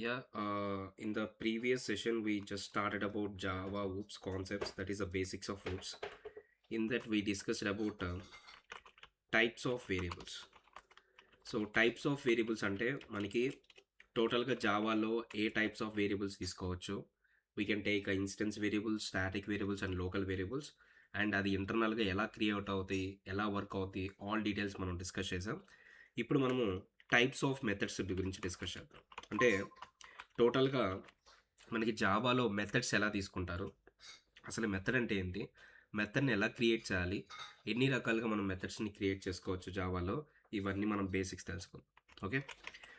Yeah, in the previous session, we just started about Java OOPS concepts, that is the basics of OOPS. In that, we discussed about types of variables. So types of variables అంటే మనకి టోటల్గా జావాలో ఏ types of variables తీసుకోవచ్చు. We can take instance variables, static variables and local variables. And అది ఇంటర్నల్గా ఎలా create అవుతాయి, ఎలా work అవుతాయి, ఆల్ డీటెయిల్స్ మనం డిస్కస్ చేసాం. ఇప్పుడు మనము టైప్స్ ఆఫ్ మెథడ్స్ గురించి డిస్కస్ చేద్దాం. అంటే టోటల్గా మనకి జావాలో మెథడ్స్ ఎలా తీసుకుంటారు, అసలు మెథడ్ అంటే ఏంటి, మెథడ్ని ఎలా క్రియేట్ చేయాలి, ఎన్ని రకాలుగా మనం మెథడ్స్ని క్రియేట్ చేసుకోవచ్చు జావాలో, ఇవన్నీ మనం బేసిక్స్ తెలుసుకుందాం. Okay,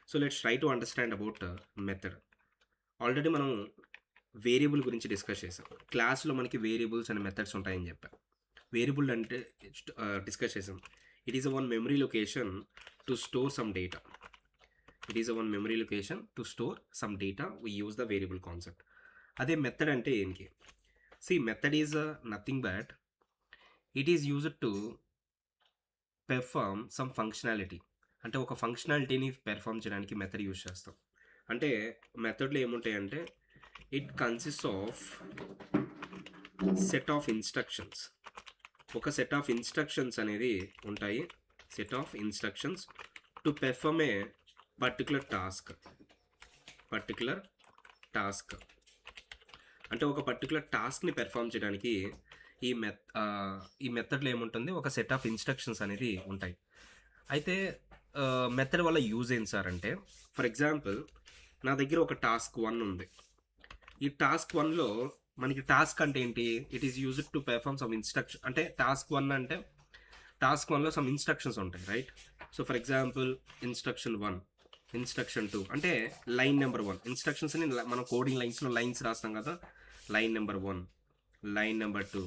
so let's try to understand about method. Already మనం వేరియబుల్ గురించి డిస్కస్ చేసాం. క్లాస్లో మనకి వేరియబుల్స్ అండ్ మెథడ్స్ ఉంటాయని చెప్పాం. వేరియబుల్ అంటే డిస్కస్ చేసాం. It is one memory location to store some data. It is one memory location to store some data. We use the variable concept. అదే మెథడ్ అంటే ఏంటి? See, method is nothing but it is used to perform some functionality. అంటే ఒక ఫంక్షనాలిటీని perform చేయడానికి method use చేస్తాం. అంటే మెథడ్లో ఏముంటాయంటే it consist of set of instructions. ఒక సెట్ ఆఫ్ ఇన్స్ట్రక్షన్స్ అనేది ఉంటాయి. Set of instructions to perform A particular task అంటే ఒక పర్టికులర్ టాస్క్ని పెర్ఫార్మ్ చేయడానికి ఈ మెథడ్లో ఏముంటుంది, ఒక సెట్ ఆఫ్ ఇన్స్ట్రక్షన్స్ అనేది ఉంటాయి. అయితే మెథడ్ వల్ల యూజ్ ఏంటి సార్ అంటే, ఫర్ ఎగ్జాంపుల్ నా దగ్గర ఒక టాస్క్ 1 ఉంది. ఈ టాస్క్ 1లో మనకి టాస్క్ అంటే ఏంటి, it is used to perform some instruction. అంటే టాస్క్ 1 అంటే టాస్క్ 1లో సమ్ ఇన్స్ట్రక్షన్స్ ఉంటాయి, right? So for example instruction 1, instruction 2 అంటే లైన్ నెంబర్ 1. ఇన్స్ట్రక్షన్స్ అని మనం కోడింగ్ లైన్స్లో లైన్స్ రాస్తాం కదా, line number 1, line number 2,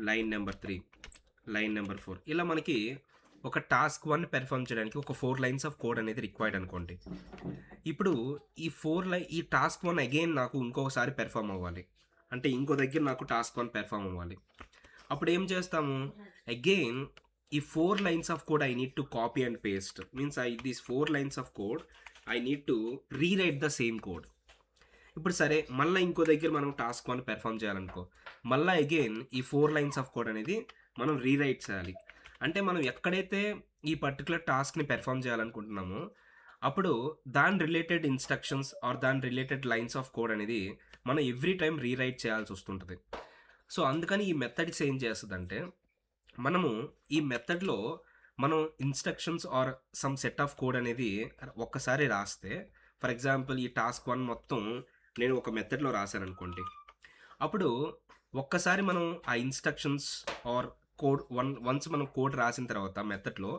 line number 3, line number 4. ఇలా మనకి ఒక టాస్క్ 1 పెర్ఫార్మ్ చేయడానికి ఒక 4 లైన్స్ ఆఫ్ కోడ్ అనేది రిక్వైర్డ్ అనుకోండి. ఇప్పుడు ఈ టాస్క్ 1 అగైన్ నాకు ఇంకొకసారి పెర్ఫార్మ్ అవ్వాలి, అంటే ఇంకో దగ్గర నాకు టాస్క్ 1 పెర్ఫార్మ్ అవ్వాలి. అప్పుడు ఏం చేస్తాము, అగైన్ ఈ 4 lines of code I need to copy and paste. Means these 4 lines of code I need to rewrite the same code. ఇప్పుడు సరే, మళ్ళీ ఇంకో దగ్గర మనం టాస్క్ 1 పెర్ఫామ్ చేయాలనుకో, మళ్ళీ అగైన్ ఈ 4 లైన్స్ ఆఫ్ కోడ్ అనేది మనం రీరైట్ చేయాలి. అంటే మనం ఎక్కడైతే ఈ పర్టికులర్ టాస్క్ని పెర్ఫామ్ చేయాలనుకుంటున్నామో అప్పుడు దాని రిలేటెడ్ ఇన్స్ట్రక్షన్స్ ఆర్ దాని రిలేటెడ్ లైన్స్ ఆఫ్ కోడ్ అనేది మనం ఎవ్రీ టైం రీరైట్ చేయాల్సి వస్తుంటుంది. సో అందుకని ఈ మెథడ్స్ ఏం చేస్తుందంటే, మనము ఈ మెథడ్లో మనం instructions or some set of code అనేది ఒక్కసారి రాస్తే, ఫర్ ఎగ్జాంపుల్ ఈ టాస్క్ 1 మొత్తం నేను ఒక మెథడ్లో రాశాను అనుకోండి, అప్పుడు ఒక్కసారి మనం ఆ ఇన్స్ట్రక్షన్స్ ఆర్ కోడ్ వన్స్ మనం కోడ్ రాసిన తర్వాత మెథడ్లో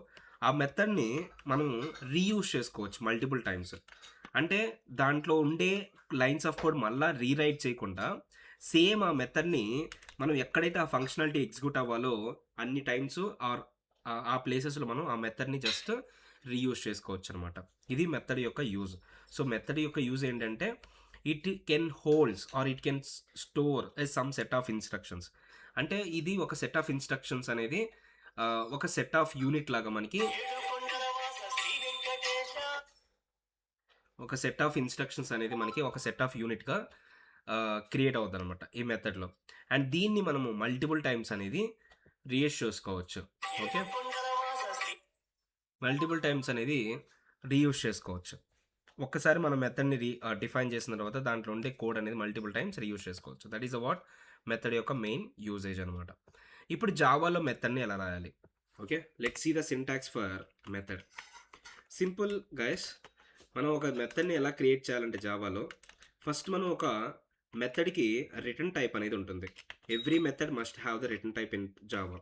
ఆ మెథడ్ని మనం రీయూజ్ చేసుకోవచ్చు మల్టిపుల్ టైమ్స్. అంటే దాంట్లో ఉండే లైన్స్ ఆఫ్ కోడ్ మళ్ళీ రీరైట్ చేయకుండా సేమ్ ఆ మెథడ్ని మనం ఎక్కడైతే ఆ ఫంక్షనాలిటీ ఎగ్జిక్యూట్ అవ్వాలో అన్ని టైమ్స్ ఆర్ ఆ ప్లేసెస్లో మనం ఆ మెథడ్ని జస్ట్ రీయూజ్ చేసుకోవచ్చు అనమాట. ఇది మెథడ్ యొక్క యూజ్. సో మెథడ్ యొక్క యూజ్ ఏంటంటే it can holds or it can store some set of instructions. అంటే ఇది ఒక సెట్ ఆఫ్ ఇన్స్ట్రక్షన్స్ అనేది ఒక సెట్ ఆఫ్ యూనిట్ లాగా మనకి ఒక సెట్ ఆఫ్ ఇన్స్ట్రక్షన్స్ అనేది మనకి ఒక సెట్ ఆఫ్ యూనిట్గా క్రియేట్ అవుతుంది అనమాట ఈ మెథడ్లో. అండ్ దీన్ని మనము మల్టిపుల్ టైమ్స్ అనేది రీయూజ్ చేసుకోవచ్చు. ఓకే, మల్టిపుల్ టైమ్స్ అనేది రీయూజ్ చేసుకోవచ్చు. ఒక్కసారి మనం మెథడ్ని డిఫైన్ చేసిన తర్వాత దాంట్లో ఉండే కోడ్ అనేది మల్టిపుల్ టైమ్స్ రీయూజ్ చేసుకోవచ్చు. దట్ ఈస్ వాట్ మెథడ్ యొక్క మెయిన్ యూజేజ్ అనమాట. ఇప్పుడు జావాలో మెథడ్ని ఎలా రాయాలి? Okay, let's see the syntax for method. Simple guys, మనం ఒక మెథడ్ని ఎలా క్రియేట్ చేయాలంటే జావాలో ఫస్ట్ మనం ఒక మెథడ్కి రిటర్న్ టైప్ అనేది ఉంటుంది. Every method must have the return type in Java.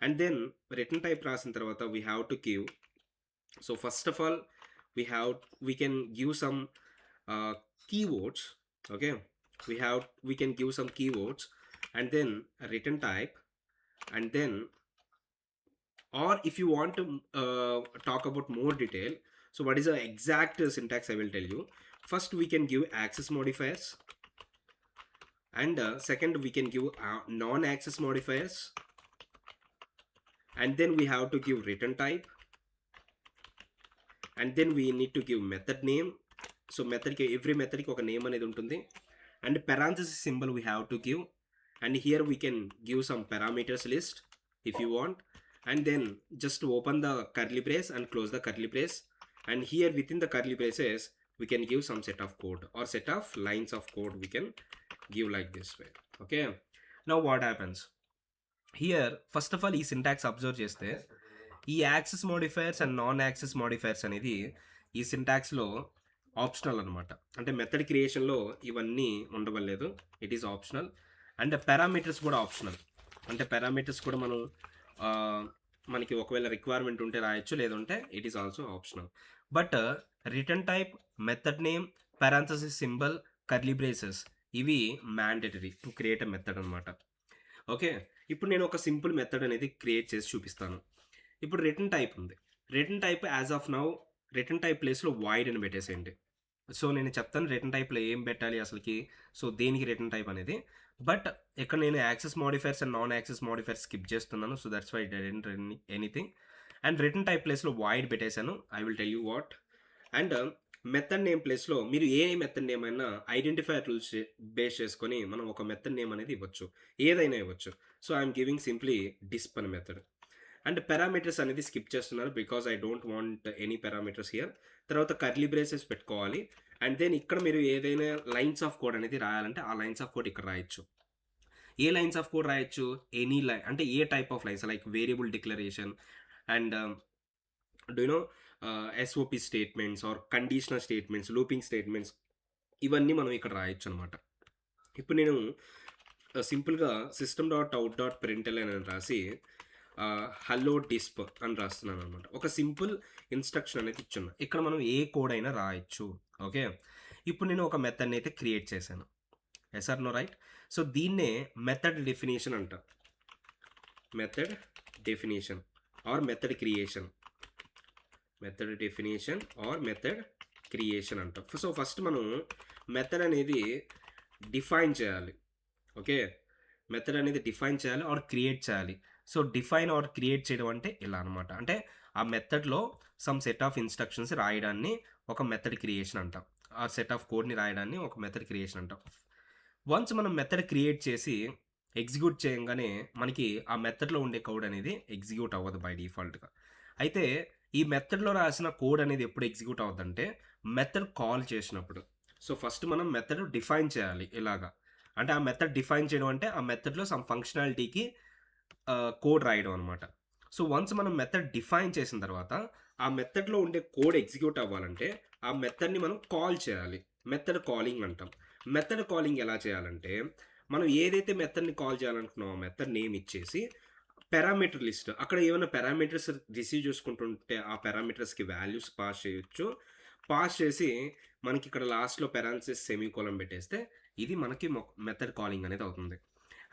And then return type రాసిన తర్వాత we have to give. So first of all we can give some keywords. Okay, we can give some keywords and then a return type. And then, or if you want to talk about more detail, so what is the exact syntax I will tell you. First we can give access modifiers, and second we can give non-access modifiers, and then we have to give return type, and then we need to give method name, so మెథడ్కి every మెథడ్కి ఒక name అనేది ఉంటుంది. And parenthesis symbol we have to give. And here we can give some parameters list if you want, and then just open the curly brace and close the curly brace, and here within the curly braces we can give some set of code or set of lines of code we can give like this way. Okay, now what happens here, first of all ఈ syntax observe చేస్తే ఈ access modifiers and non access modifiers అనేది ఈ సింటాక్స్లో optional అనమాట. అంటే మెథడ్ క్రియేషన్లో ఇవన్నీ ఉండవలేదు, it is optional. And parameters కూడా ఆప్షనల్. అంటే పారామీటర్స్ కూడా మనం మనకి ఒకవేళ రిక్వైర్మెంట్ ఉంటే రాయొచ్చు, లేదంటే it is also optional. But return type, method name, parenthesis symbol, curly braces ఇవి mandatory to create a method అనమాట. ఓకే, ఇప్పుడు నేను ఒక సింపుల్ మెథడ్ అనేది క్రియేట్ చేసి చూపిస్తాను. ఇప్పుడు రిటర్న్ టైప్ ఉంది. Return type as of now return type ప్లేస్లో వాయిడ్ అని పెట్టేసేయండి. సో నేను చెప్తాను రిటర్న్ టైప్లో ఏం పెట్టాలి అసలుకి, సో దేనికి రిటర్న్ టైప్ అనేది. బట్ ఇక్కడ నేను access modifiers and non access modifiers skip చేస్తున్నాను, so that's why didn't anything. And return type ప్లేస్లో వాయిడ్ పెట్టేశాను, I will tell you what. And method name ప్లేస్లో మీరు ఏ మెథడ్ నేమ్ అయినా ఐడెంటిఫైర్ రూల్స్ బేస్ చేసుకొని మనం ఒక మెథడ్ నేమ్ అనేది ఇవ్వచ్చు, ఏదైనా ఇవ్వచ్చు. So I'm giving simply disp అనే మెథడ్. అండ్ పారామీటర్స్ అనేది స్కిప్ చేస్తున్నారు because I don't want any parameters here. తర్వాత కర్లీ బ్రేసెస్ పెట్టుకోవాలి. అండ్ దెన్ ఇక్కడ మీరు ఏదైనా లైన్స్ ఆఫ్ కోడ్ అనేది రాయాలంటే ఆ లైన్స్ ఆఫ్ కోడ్ ఇక్కడ రాయొచ్చు. ఏ లైన్స్ ఆఫ్ కోడ్ రాయొచ్చు, ఎనీ లైన్, అంటే ఏ type of lines like variable declaration and do no SOP statements or conditional statements, looping statements, ఇవన్నీ మనం ఇక్కడ రాయొచ్చు అనమాట. ఇప్పుడు నేను సింపుల్గా system.out.println అని రాసి హలో డిస్ప్ అని రాస్తున్నాను అనమాట. ఒక సింపుల్ ఇన్స్ట్రక్షన్ అనేది ఇచ్చున్నా. ఇక్కడ మనం ఏ కోడ్ అయినా రాయొచ్చు. ఓకే, ఇప్పుడు నేను ఒక మెథడ్ని అయితే క్రియేట్ చేశాను. Yes or no, right? So దీన్నే మెథడ్ డెఫినేషన్ అంట. Method definition or method creation. Method definition or method creation అంట. సో ఫస్ట్ మనం మెథడ్ అనేది డిఫైన్ చేయాలి. ఓకే, మెథడ్ అనేది డిఫైన్ చేయాలి ఆర్ క్రియేట్ చేయాలి. సో డిఫైన్ ఆర్ క్రియేట్ చేయడం అంటే ఇలా అనమాట. అంటే ఆ మెథడ్లో సమ్ సెట్ ఆఫ్ ఇన్స్ట్రక్షన్స్ రాయడాన్ని ఒక మెథడ్ క్రియేషన్ అంటాం. ఆ సెట్ ఆఫ్ కోడ్ని రాయడాన్ని ఒక మెథడ్ క్రియేషన్ అంటాం. వన్స్ మనం మెథడ్ క్రియేట్ చేసి ఎగ్జిక్యూట్ చేయగానే మనకి ఆ మెథడ్లో ఉండే కోడ్ అనేది ఎగ్జిక్యూట్ అవ్వదు బై డిఫాల్ట్గా. అయితే ఈ మెథడ్లో రాసిన కోడ్ అనేది ఎప్పుడు ఎగ్జిక్యూట్ అవ్వదంటే మెథడ్ కాల్ చేసినప్పుడు. సో ఫస్ట్ మనం మెథడ్ డిఫైన్ చేయాలి ఇలాగా. అంటే ఆ మెథడ్ డిఫైన్ చేయడం అంటే ఆ మెథడ్లో సమ్ ఫంక్షనాలిటీకి కోడ్ రాయడం అనమాట. సో వన్స్ మనం మెథడ్ డిఫైన్ చేసిన తర్వాత ఆ మెథడ్లో ఉండే కోడ్ ఎగ్జిక్యూట్ అవ్వాలంటే ఆ మెథడ్ని మనం కాల్ చేయాలి. మెథడ్ కాలింగ్ అంటాం. మెథడ్ కాలింగ్ ఎలా చేయాలంటే మనం ఏదైతే మెథడ్ని కాల్ చేయాలనుకున్నామో ఆ మెథడ్ నేమ్ ఇచ్చేసి పారామీటర్ లిస్ట్, అక్కడ ఏమైనా పారామీటర్స్ రిసీవ్ చేసుకుంటుంటే ఆ పారామీటర్స్కి వాల్యూస్ పాస్ చేయొచ్చు. పాస్ చేసి మనకి ఇక్కడ లాస్ట్లో పారాంథసిస్ సెమీకోలన్ పెట్టేస్తే ఇది మనకి మెథడ్ కాలింగ్ అనేది అవుతుంది.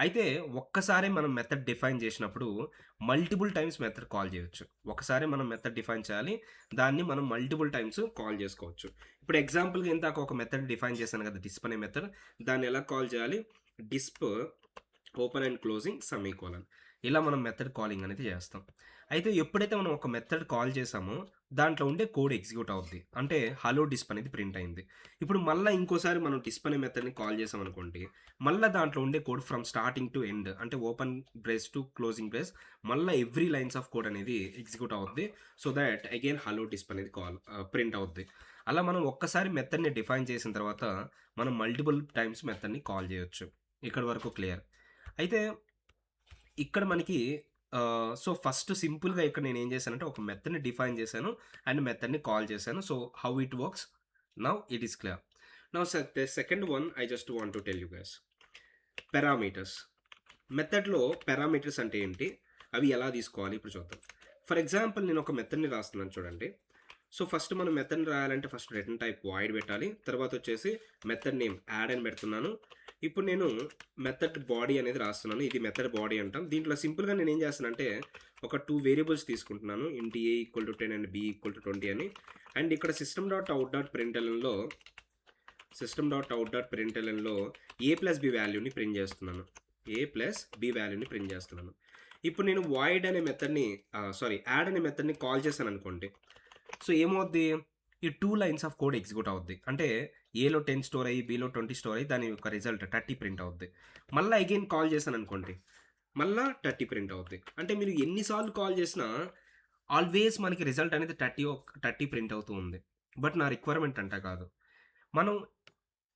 అయితే ఒక్కసారి మనం మెథడ్ డిఫైన్ చేసినప్పుడు మల్టిపుల్ టైమ్స్ మెథడ్ కాల్ చేయొచ్చు. ఒకసారి మనం మెథడ్ డిఫైన్ చేయాలి, దాన్ని మనం మల్టిపుల్ టైమ్స్ కాల్ చేసుకోవచ్చు. ఇప్పుడు ఎగ్జాంపుల్గా ఇందాక ఒక మెథడ్ డిఫైన్ చేశాను కదా, డిస్ప్ అనే మెథడ్. దాన్ని ఎలా కాల్ చేయాలి, డిస్ప్ ఓపెన్ అండ్ క్లోజింగ్ సెమీకోలన్, ఇలా మనం మెథడ్ కాలింగ్ అనేది చేస్తాం. అయితే ఎప్పుడైతే మనం ఒక మెథడ్ కాల్ చేసామో దాంట్లో ఉండే కోడ్ ఎగ్జిక్యూట్ అవుద్ది. అంటే హలో డిస్ప్ అనేది ప్రింట్ అయింది. ఇప్పుడు మళ్ళీ ఇంకోసారి మనం డిస్ప్ అనే మెథడ్ని కాల్ చేసాం అనుకోండి, మళ్ళీ దాంట్లో ఉండే code from starting to end, అంటే open brace to closing brace, మళ్ళీ ఎవ్రీ లైన్స్ ఆఫ్ కోడ్ అనేది ఎగ్జిక్యూట్ అవుద్ది. So that again hello disp అనేది ప్రింట్ అవుద్ది. అలా మనం ఒక్కసారి మెథడ్ని డిఫైన్ చేసిన తర్వాత మనం మల్టిపుల్ టైమ్స్ మెథడ్ని కాల్ చేయొచ్చు. ఇక్కడ వరకు క్లియర్. అయితే ఇక్కడ మనకి సో ఫస్ట్ సింపుల్గా ఇక్కడ నేను ఏం చేశానంటే ఒక మెథడ్ని డిఫైన్ చేశాను అండ్ మెథడ్ని కాల్ చేశాను. So how it works now it is clear. Now the second one I just want to tell you guys, parameters. మెథడ్లో పారామీటర్స్ అంటే ఏంటి, అవి ఎలా తీసుకోవాలి ఇప్పుడు చూద్దాం. ఫర్ ఎగ్జాంపుల్ నేను ఒక మెథడ్ని రాస్తున్నాను చూడండి. సో ఫస్ట్ మనం మెథడ్ని రాయాలంటే ఫస్ట్ రిటర్న్ టైప్ వాయిడ్ పెట్టాలి. తర్వాత వచ్చేసి మెథడ్ నేమ్ యాడ్ అని పెడుతున్నాను. ఇప్పుడు నేను మెథడ్ బాడీ అనేది రాస్తున్నాను. ఇది మెథడ్ బాడీ అంటాం. దీంట్లో సింపుల్గా నేను ఏం చేస్తానంటే ఒక 2 వేరియబుల్స్ తీసుకుంటున్నాను, ఇంట్ a = 10 అండ్ b = 20 అని. అండ్ ఇక్కడ system.out.printlnలో a+b వాల్యూని ప్రింట్ చేస్తున్నాను. a+b వాల్యూని ప్రింట్ చేస్తున్నాను. ఇప్పుడు నేను వాయిడ్ అనే మెథడ్ని యాడ్ అనే మెథడ్ని కాల్ చేశాను అనుకోండి. సో ఏమవుద్ది, ఈ 2 లైన్స్ ఆఫ్ కోడ్ ఎగ్జిక్యూట్ అవుద్ది. అంటే ఏలో 10 స్టోర్ అయ్యి, బిలో 20 స్టోర్ అయ్యి దాని యొక్క రిజల్ట్ 30 ప్రింట్ అవుద్ది. మళ్ళా అగైన్ కాల్ చేశాననుకోండి, మళ్ళా 30 ప్రింట్ అవుద్ది. అంటే మీరు ఎన్ని సార్లు కాల్ చేసినా ఆల్వేస్ మనకి రిజల్ట్ అనేది 30 ప్రింట్ అవుతూ ఉంది. బట్ నా రిక్వైర్మెంట్ అంట కాదు. మనం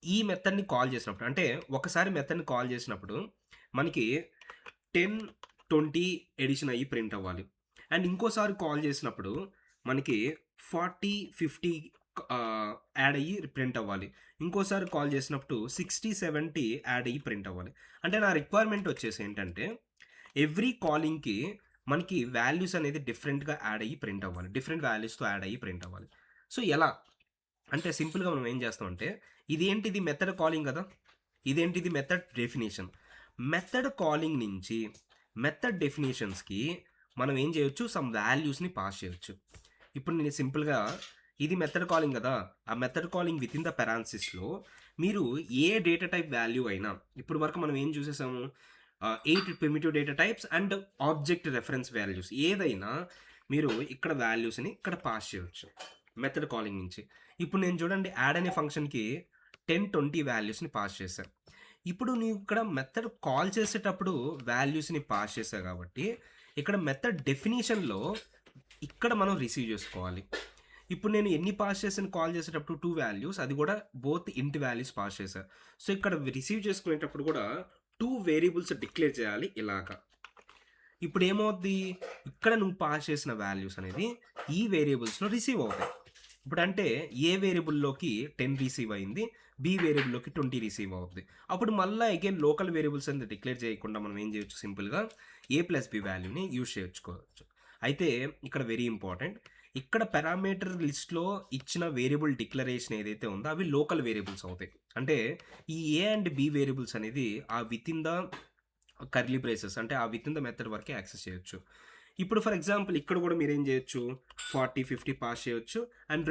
ఈ మెథడ్‌ని కాల్ చేసినప్పుడు అంటే ఒకసారి మెథడ్‌ని కాల్ చేసినప్పుడు మనకి 10, 20 ఎడిషన్ అయ్యి ప్రింట్ అవ్వాలి. అండ్ ఇంకోసారి కాల్ చేసినప్పుడు మనకి 40, 50 యాడ్ అయ్యి ప్రింట్ అవ్వాలి. ఇంకోసారి కాల్ చేసినప్పుడు 60, 70 యాడ్ అయ్యి ప్రింట్ అవ్వాలి. అంటే నా రిక్వైర్మెంట్ వచ్చేసి ఏంటంటే ఎవ్రీ కాలింగ్‌కి మనకి వాల్యూస్ అనేది డిఫరెంట్‌గా యాడ్ అయ్యి ప్రింట్ అవ్వాలి. డిఫరెంట్ వాల్యూస్‌తో యాడ్ అయ్యి ప్రింట్ అవ్వాలి. సో, ఎలా? అంటే సింపుల్‌గా మనం ఏం చేస్తామంటే ఇదేంటిది మెథడ్ కాలింగ్ కదా! ఇదేంటిది మెథడ్ డెఫినిషన్. మెథడ్ కాలింగ్ నుంచి మెథడ్ డెఫినిషన్స్‌కి మనం ఏం చేయొచ్చు సమ్ వాల్యూస్‌ని పాస్ చేయొచ్చు. ఇప్పుడు నేను సింపుల్‌గా ఇది మెథడ్ కాలింగ్ కదా! ఆ మెథడ్ కాలింగ్ వితిన్ ద పారాన్సిస్‌లో మీరు ఏ డేటా టైప్ వాల్యూ అయినా ఇప్పటి వరకు మనం ఏం చూసేసాము 8 primitive data types and object reference values ఏదైనా మీరు ఇక్కడ వాల్యూస్‌ని ఇక్కడ పాస్ చేయొచ్చు. మెథడ్ కాలింగ్ నుంచి. ఇప్పుడు నేను చూడండి యాడ్ అనే ఫంక్షన్‌కి 10, 20 వాల్యూస్‌ని పాస్ చేశా. ఇప్పుడు నీవు ఇక్కడ మెథడ్ కాల్ చేసేటప్పుడు వాల్యూస్‌ని పాస్ చేశా కాబట్టి, ఇక్కడ మెథడ్ డెఫినిషన్‌లో ఇక్కడ మనం రిసీవ్ చేసుకోవాలి. ఇప్పుడు నేను ఎన్ని పాస్ చేశాను కాల్ చేసేటప్పుడు 2 వాల్యూస్ అది కూడా బోత్ ఇంట్ వాల్యూస్ పాస్ చేశా. సో, ఇక్కడ రిసీవ్ చేసుకునేటప్పుడు కూడా 2 వేరియబుల్స్ డిక్లేర్ చేయాలి ఇలాగా. ఇప్పుడు ఏమవుద్ది? ఇక్కడ నువ్వు పాస్ చేసిన వాల్యూస్ అనేది ఈ వేరియబుల్స్‌లో రిసీవ్ అవుతాయి. ఇప్పుడంటే ఏ వేరియబుల్‌లోకి 10 రిసీవ్ అయింది. బి వేరియబుల్‌లోకి 20 రిసీవ్ అవుద్ది. అప్పుడు మళ్ళా అగైన్ లోకల్ వేరియబుల్స్ అనేది డిక్లేర్ చేయకుండా మనం ఏం చేయొచ్చు సింపుల్‌గా ఏ ప్లస్ బి వాల్యూని యూజ్ చేయించుకోవచ్చు. అయితే ఇక్కడ వెరీ ఇంపార్టెంట్. ఇక్కడ పారామీటర్ లిస్ట్‌లో ఇచ్చిన వేరియబుల్ డిక్లరేషన్ ఏదైతే ఉందో అవి లోకల్ వేరియబుల్స్ అవుతాయి. అంటే ఈ ఏ అండ్ బి వేరియబుల్స్ అనేది ఆ వితిన్ ద కర్లీ బ్రేసెస్ అంటే ఆ వితిన్ ద మెథడ్ వరకే యాక్సెస్ చేయొచ్చు. ఇప్పుడు ఫర్ ఎగ్జాంపుల్ ఇక్కడ కూడా మీరేం చేయొచ్చు 40, 50 పాస్ చేయొచ్చు. అండ్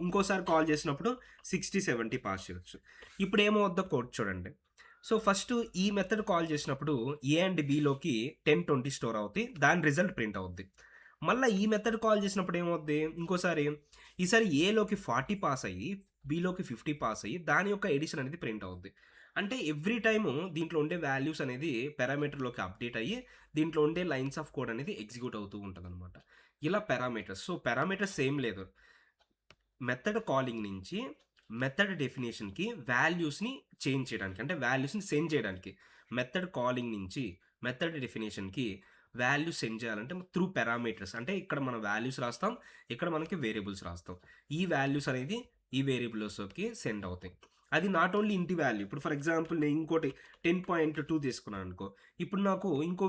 ఇంకోసారి కాల్ చేసినప్పుడు 60, 70 పాస్ చేయొచ్చు. ఇప్పుడు ఏమవుద్దో కోడ్ చూడండి. సో, ఫస్ట్ ఈ మెథడ్ కాల్ చేసినప్పుడు ఏ అండ్ బిలోకి 10, 20 స్టోర్ అవుద్ది. దాని రిజల్ట్ ప్రింట్ అవుద్ది. మళ్ళా ఈ మెథడ్ కాల్ చేసినప్పుడు ఏమవుద్ది? ఈసారి ఏలోకి 40 పాస్ అయ్యి, బిలోకి 50 పాస్ అయ్యి దాని యొక్క ఎడిషన్ అనేది ప్రింట్ అవుద్ది. అంటే ఎవ్రీ టైము దీంట్లో ఉండే వాల్యూస్ అనేది పారామీటర్‌లోకి అప్డేట్ అయ్యి, దీంట్లో ఉండే లైన్స్ ఆఫ్ కోడ్ అనేది ఎగ్జిక్యూట్ అవుతూ ఉంటదనమాట. ఇలా పారామీటర్స్. సో, పారామీటర్స్ ఏం లేదు. మెథడ్ కాలింగ్ నుంచి మెథడ్ డెఫినిషన్‌కి వాల్యూస్‌ని చేంజ్ చేయడానికి. అంటే వాల్యూస్‌ని సెండ్ చేయడానికి. మెథడ్ కాలింగ్ నుంచి మెథడ్ డెఫినిషన్‌కి వాల్యూస్ సెండ్ చేయాలంటే త్రూ పారామీటర్స్. అంటే ఇక్కడ మనం వాల్యూస్ రాస్తాం. ఇక్కడ మనకి వేరియబుల్స్ రాస్తాం. ఈ వాల్యూస్ అనేది ఈ వేరియబుల్స్‌లోకి సెండ్ అవుతాయి. అది నాట్ ఓన్లీ ఇంటి వాల్యూ. ఇప్పుడు ఫర్ ఎగ్జాంపుల్ నేను ఇంకోటి 10.2 తీసుకున్నాను అనుకో. ఇప్పుడు నాకు ఇంకో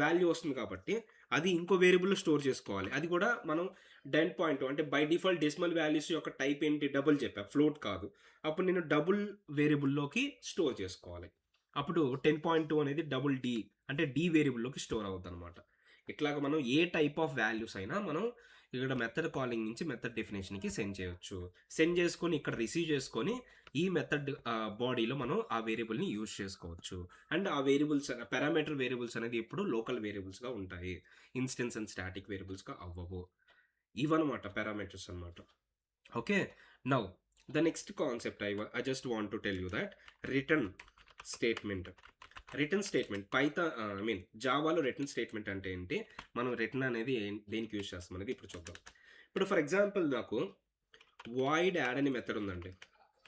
వాల్యూ వస్తుంది కాబట్టి అది ఇంకో వేరియబుల్‌లో స్టోర్ చేసుకోవాలి. అది కూడా మనం 10.2 అంటే బై డిఫాల్ట్ డెసిమల్ వాల్యూస్ యొక్క టైప్ ఏంటి? డబుల్ చెప్పా. ఫ్లోట్ కాదు. అప్పుడు నేను డబుల్ వేరియబుల్‌లోకి స్టోర్ చేసుకోవాలి. అప్పుడు 10.2 అనేది డబుల్ డి అంటే డి వేరియబుల్‌లోకి స్టోర్ అవుద్దనమాట. ఇట్లాగ మనం ఏ టైప్ ఆఫ్ వాల్యూస్ అయినా మనం ఇక్కడ మెథడ్ కాలింగ్ నుంచి మెథడ్ డెఫినిషన్‌కి సెండ్ చేయొచ్చు. సెండ్ చేసుకొని ఇక్కడ రిసీవ్ చేసుకొని ఈ మెథడ్ బాడీలో మనం ఆ వేరియబుల్‌ని యూజ్ చేసుకోవచ్చు. అండ్ ఆ వేరియబుల్స్ పారామీటర్ వేరియబుల్స్ అనేది ఎప్పుడు లోకల్ వేరియబుల్స్‌గా ఉంటాయి. ఇన్‌స్టెన్స్ అండ్ స్టాటిక్ వేరియబుల్స్‌గా అవ్వవు. ఇవన్నమాట పారామీటర్స్ అన్నమాట. Okay. Now the next concept I just want to tell you that return statement. Return statement I mean జావాలో రిటర్న్ స్టేట్మెంట్ అంటే ఏంటి? మనం రిటర్న్ అనేది దేనికి యూజ్ చేస్తాం అనేది ఇప్పుడు చూద్దాం. ఇప్పుడు ఫర్ ఎగ్జాంపుల్ నాకు వాయిడ్ యాడ్ అనే మెథడ్ ఉందండి.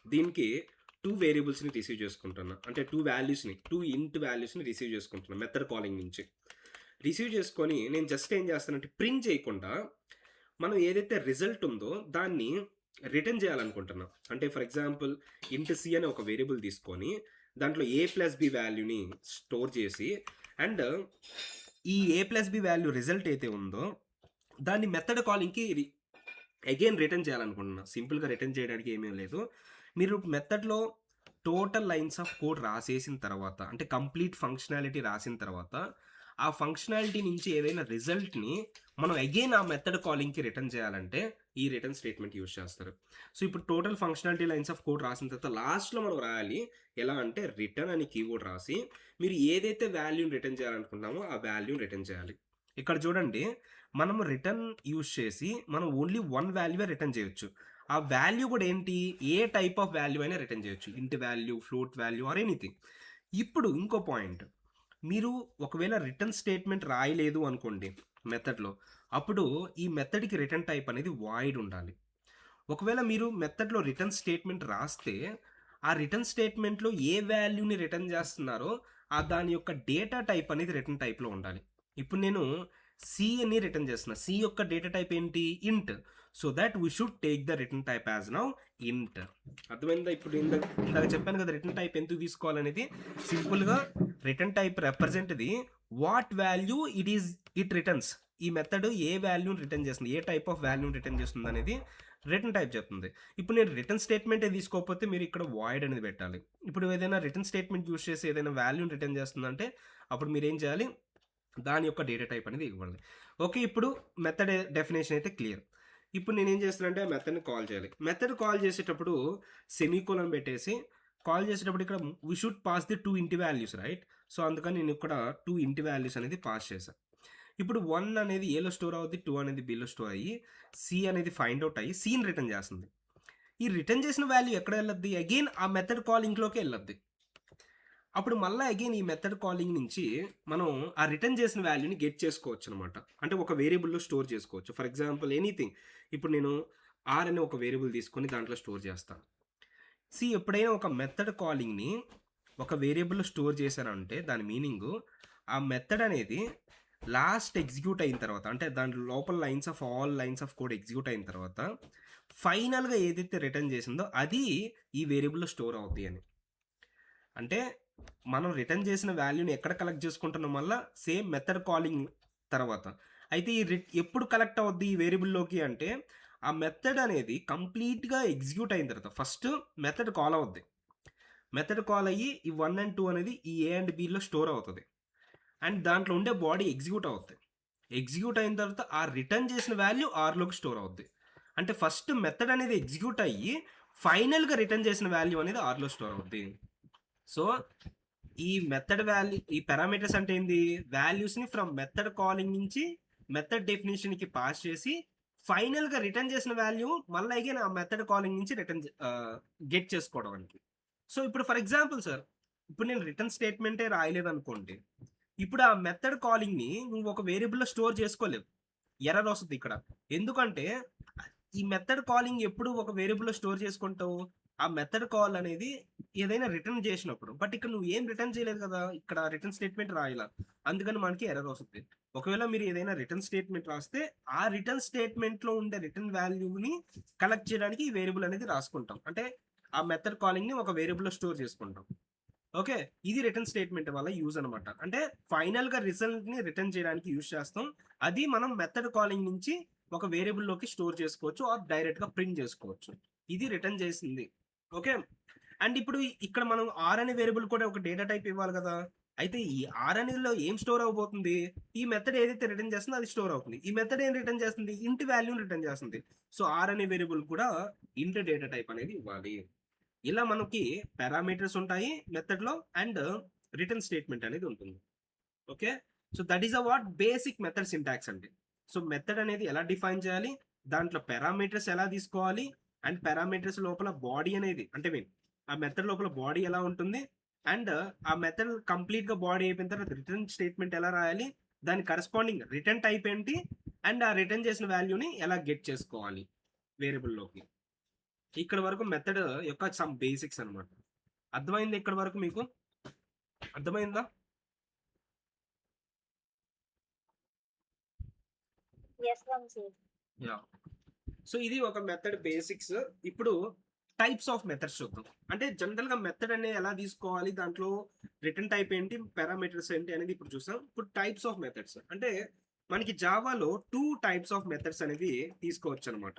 దీనికి 2 వేరియబుల్స్‌ని రిసీవ్ చేసుకుంటున్నా. అంటే 2 ఇంట్ వాల్యూస్‌ని రిసీవ్ చేసుకుంటున్నా మెథడ్ కాలింగ్ నుంచి. రిసీవ్ చేసుకొని నేను జస్ట్ ఏం చేస్తానంటే ప్రింట్ చేయకుండా మనం ఏదైతే రిజల్ట్ ఉందో దాన్ని రిటర్న్ చేయాలనుకుంటున్నాం. అంటే ఫర్ ఎగ్జాంపుల్ ఇంట్ సి అనే ఒక వేరియబుల్ తీసుకొని దాంట్లో ఏ ప్లస్ బి వాల్యూని స్టోర్ చేసి అండ్ ఈ ఏ ప్లస్ బి వాల్యూ రిజల్ట్ అయితే ఉందో దాన్ని మెథడ్ కాలింగ్‌కి అగైన్ రిటర్న్ చేయాలనుకుంటున్నా. సింపుల్‌గా రిటర్న్ చేయడానికి ఏమీ లేదు. మీరు మెథడ్‌లో టోటల్ లైన్స్ ఆఫ్ కోడ్ రాసేసిన తర్వాత అంటే కంప్లీట్ ఫంక్షనాలిటీ రాసిన తర్వాత ఆ ఫంక్షనాలిటీ నుంచి ఏదైనా రిజల్ట్‌ని మనం అగైన్ ఆ మెథడ్ కాలింగ్‌కి రిటర్న్ చేయాలంటే ఈ రిటర్న్ స్టేట్మెంట్ యూజ్ చేస్తారు. సో, ఇప్పుడు total functionality lines of code రాసిన తర్వాత లాస్ట్‌లో మనం రాయాలి. ఎలా అంటే రిటర్న్ అని కీవర్డ్ రాసి మీరు ఏదైతే వాల్యూని రిటర్న్ చేయాలనుకుంటున్నామో ఆ వాల్యూని రిటర్న్ చేయాలి. ఇక్కడ చూడండి మనం రిటర్న్ యూజ్ చేసి మనం ఓన్లీ 1 వాల్యూవే రిటర్న్ చేయొచ్చు. ఆ ఆ వాల్యూ కూడా ఏంటి, ఏ టైప్ ఆఫ్ వాల్యూ అయినా రిటర్న్ చేయొచ్చు, ఇంటి value, float value or anything. ఇప్పుడు ఇంకో పాయింట్, మీరు ఒకవేళ రిటర్న్ స్టేట్మెంట్ రాయలేదు అనుకోండి మెథడ్లో, అప్పుడు ఈ మెథడ్కి రిటర్న్ టైప్ అనేది వాయిడ్ ఉండాలి. ఒకవేళ మీరు మెథడ్లో రిటర్న్ స్టేట్మెంట్ రాస్తే ఆ రిటర్న్ స్టేట్మెంట్లో ఏ వాల్యూని రిటర్న్ చేస్తున్నారో ఆ దాని యొక్క డేటా టైప్ అనేది రిటర్న్ టైప్లో ఉండాలి. ఇప్పుడు నేను సి అని రిటర్న్ చేస్తున్నా, సి యొక్క డేటా టైప్ ఏంటి, ఇంట్. So that we should take the return type as now ఇంట్. అర్థమైందా? ఇప్పుడు ఇందాక చెప్పాను కదా రిటర్న్ టైప్ ఎందుకు తీసుకోవాలనేది. సింపుల్గా రిటర్న్ టైప్ రిప్రజెంట్ది వాట్ వాల్యూ ఇట్ రిటర్న్స్. ఈ మెథడ్ ఏ వాల్యూని రిటర్న్ చేస్తుంది, ఏ టైప్ ఆఫ్ వాల్యూని రిటర్న్ చేస్తుంది అనేది రిటర్న్ టైప్ చెప్తుంది. ఇప్పుడు నేను రిటర్న్ స్టేట్మెంటే తీసుకోకపోతే మీరు ఇక్కడ వాయిడ్ అనేది పెట్టాలి. ఇప్పుడు ఏదైనా రిటర్న్ స్టేట్మెంట్ యూస్ చేసి ఏదైనా వాల్యూని రిటర్న్ చేస్తుందంటే అప్పుడు మీరు ఏం చేయాలి, దాని యొక్క డేటా టైప్ అనేది ఇవ్వాలి. ఓకే, ఇప్పుడు మెథడ్ డెఫినేషన్ అయితే క్లియర్. ఇప్పుడు నేను ఏం చేస్తానంటే ఆ మెథడ్ని కాల్ చేయాలి. మెథడ్ కాల్ చేసేటప్పుడు సెమీకోలన్ పెట్టేసి కాల్ చేసేటప్పుడు ఇక్కడ వీ షుడ్ పాస్ ది 2 ఇంటి వాల్యూస్, రైట్? సో అందుకని నేను ఇక్కడ 2 ఇంటి వాల్యూస్ అనేది పాస్ చేశాను. ఇప్పుడు 1 అనేది ఏలో స్టోర్ అవుద్ది, 2 అనేది బిలో స్టోర్ అయ్యి సి అనేది ఫైండ్ అవుట్ అయ్యి సిని రిటర్న్ చేస్తుంది. ఈ రిటర్న్ చేసిన వాల్యూ ఎక్కడ వెళ్ళద్ది, అగైన్ ఆ మెథడ్ కాలింగ్లోకి వెళ్ళద్ది. అప్పుడు మళ్ళీ అగైన్ ఈ మెథడ్ కాలింగ్ నుంచి మనం ఆ రిటర్న్ చేసిన వాల్యూని గెట్ చేసుకోవచ్చు అనమాట. అంటే ఒక వేరియబుల్లో స్టోర్ చేసుకోవచ్చు. ఫర్ ఎగ్జాంపుల్ ఎనీథింగ్, ఇప్పుడు నేను ఆర్ అనే ఒక వేరియబుల్ తీసుకొని దాంట్లో స్టోర్ చేస్తాను. ఎప్పుడైనా ఒక మెథడ్ కాలింగ్ని ఒక వేరియబుల్లో స్టోర్ చేశానంటే దాని మీనింగ్ ఆ మెథడ్ అనేది లాస్ట్ ఎగ్జిక్యూట్ అయిన తర్వాత, అంటే దాని లోపల all lines of code execute అయిన తర్వాత ఫైనల్గా ఏదైతే రిటర్న్ చేసిందో అది ఈ వేరియబుల్లో స్టోర్ అవుతాయి అని. అంటే మనం రిటర్న్ చేసిన వాల్యూని ఎక్కడ కలెక్ట్ చేసుకుంటున్నాం, వల్ల సేమ్ మెథడ్ కాలింగ్ తర్వాత. అయితే ఎప్పుడు కలెక్ట్ అవుద్ది ఈ వేరియబుల్లోకి అంటే ఆ మెథడ్ అనేది కంప్లీట్గా ఎగ్జిక్యూట్ అయిన తర్వాత ఫస్ట్ మెథడ్ కాల్ అవుద్ది. మెథడ్ కాల్ అయ్యి ఈ 1 and 2 అనేది ఈ ఏ అండ్ బిలో స్టోర్ అవుతుంది. అండ్ దాంట్లో ఉండే బాడీ ఎగ్జిక్యూట్ అవుతుంది. ఎగ్జిక్యూట్ అయిన తర్వాత ఆ రిటర్న్ చేసిన వాల్యూ ఆర్లోకి స్టోర్ అవుద్ది. అంటే ఫస్ట్ మెథడ్ అనేది ఎగ్జిక్యూట్ అయ్యి ఫైనల్గా రిటర్న్ చేసిన వాల్యూ అనేది ఆర్లో స్టోర్ అవుద్ది. సో ఈ మెథడ్ వాల్యూ, ఈ పారామీటర్స్ అంటే ఏంది, వాల్యూస్ని ఫ్రమ్ మెథడ్ కాలింగ్ నుంచి మెథడ్ డెఫినేషన్కి పాస్ చేసి ఫైనల్గా రిటర్న్ చేసిన వాల్యూ మళ్ళీ అగైన్ ఆ మెథడ్ కాలింగ్ నుంచి రిటర్న్ గెట్ చేసుకోవడం అనేది. సో ఇప్పుడు ఫర్ ఎగ్జాంపుల్ సార్, ఇప్పుడు నేను రిటర్న్ స్టేట్మెంటే రాయలేదు అనుకోండి, ఇప్పుడు ఆ మెథడ్ కాలింగ్ని నువ్వు ఒక వేరియబుల్లో స్టోర్ చేసుకోలేవు, ఎర్రర్ వస్తుంది ఇక్కడ. ఎందుకంటే ఈ మెథడ్ కాలింగ్ ఎప్పుడు ఒక వేరియబుల్లో స్టోర్ చేసుకుంటావు, ఆ మెథడ్ కాల్ అనేది ఏదైనా రిటర్న్ చేసినప్పుడు. బట్ ఇక్కడ నువ్వు ఏం రిటర్న్ చేయలేదు కదా, ఇక్కడ రిటర్న్ స్టేట్మెంట్ రాయాల, అందుకని మనకి ఎర్రర్ వస్తుంది. ఒకవేళ మీరు ఏదైనా రిటర్న్ స్టేట్మెంట్ రాస్తే ఆ రిటర్న్ స్టేట్మెంట్లో ఉండే రిటర్న్ వాల్యూని కలెక్ట్ చేయడానికి ఈ వేరియబుల్ అనేది రాసుకుంటాం. అంటే ఆ మెథడ్ కాలింగ్ని ఒక వేరియబుల్లో స్టోర్ చేసుకుంటాం. ఓకే, ఇది రిటర్న్ స్టేట్మెంట్ వల్ల యూజ్ అనమాట. అంటే ఫైనల్గా రిజల్ట్ని రిటర్న్ చేయడానికి యూజ్ చేస్తాం. అది మనం మెథడ్ కాలింగ్ నుంచి ఒక వేరియబుల్లోకి స్టోర్ చేసుకోవచ్చు ఆర్ డైరెక్ట్గా ప్రింట్ చేసుకోవచ్చు. ఇది రిటర్న్ చేసింది. ఓకే, అండ్ ఇప్పుడు ఇక్కడ మనం ఆర్ అనే వేరియబుల్ కూడా ఒక డేటా టైప్ ఇవ్వాలి కదా. అయితే ఈ ఆర్ అనేలో ఏం స్టోర్ అవబోతుంది, ఈ మెథడ్ ఏదైతే రిటర్న్ చేస్తుందో అది స్టోర్ అవుతుంది. ఈ మెథడ్ ఏం రిటర్న్ చేస్తుంది, ఇంటి వాల్యూని రిటర్న్ చేస్తుంది. సో ఆర్ అనే వేరియబుల్ కూడా ఇంట్ డేటా టైప్ అనేది ఇవ్వాలి. ఇలా మనకి పారామీటర్స్ ఉంటాయి మెథడ్లో అండ్ రిటర్న్ స్టేట్మెంట్ అనేది ఉంటుంది. Okay, so that is a what basic method syntax అండి. సో మెథడ్ అనేది ఎలా డిఫైన్ చేయాలి, దాంట్లో పారామీటర్స్ ఎలా తీసుకోవాలి, అండ్ పారామీటర్స్ లోపల బాడీ అనేది అంటే ఆ మెథడ్ లోపల బాడీ ఎలా ఉంటుంది, అండ్ ఆ మెథడ్ కంప్లీట్గా బాడీ అయిపోయిన తర్వాత రిటర్న్ స్టేట్మెంట్ ఎలా రాయాలి, దాని కరస్పాండింగ్ రిటర్న్ టైప్ ఏంటి, అండ్ ఆ రిటర్న్ చేసిన వాల్యూని ఎలా గెట్ చేసుకోవాలి వేరియబుల్లోకి. ఇక్కడ వరకు మెథడ్ యొక్క సమ్ బేసిక్స్ అనమాట. అర్థమైంది? ఇక్కడ వరకు మీకు అర్థమైందా? సో ఇది ఒక మెథడ్ బేసిక్స్. ఇప్పుడు టైప్స్ ఆఫ్ మెథడ్స్ చూద్దాం. అంటే జనరల్గా మెథడ్ అనేది ఎలా తీసుకోవాలి, దాంట్లో రిటర్న్ టైప్ ఏంటి, పారామీటర్స్ ఏంటి అనేది ఇప్పుడు చూసాం. ఇప్పుడు టైప్స్ ఆఫ్ మెథడ్స్ అంటే మనకి జావాలో 2 టైప్స్ ఆఫ్ మెథడ్స్ అనేది తీసుకోవచ్చు అనమాట.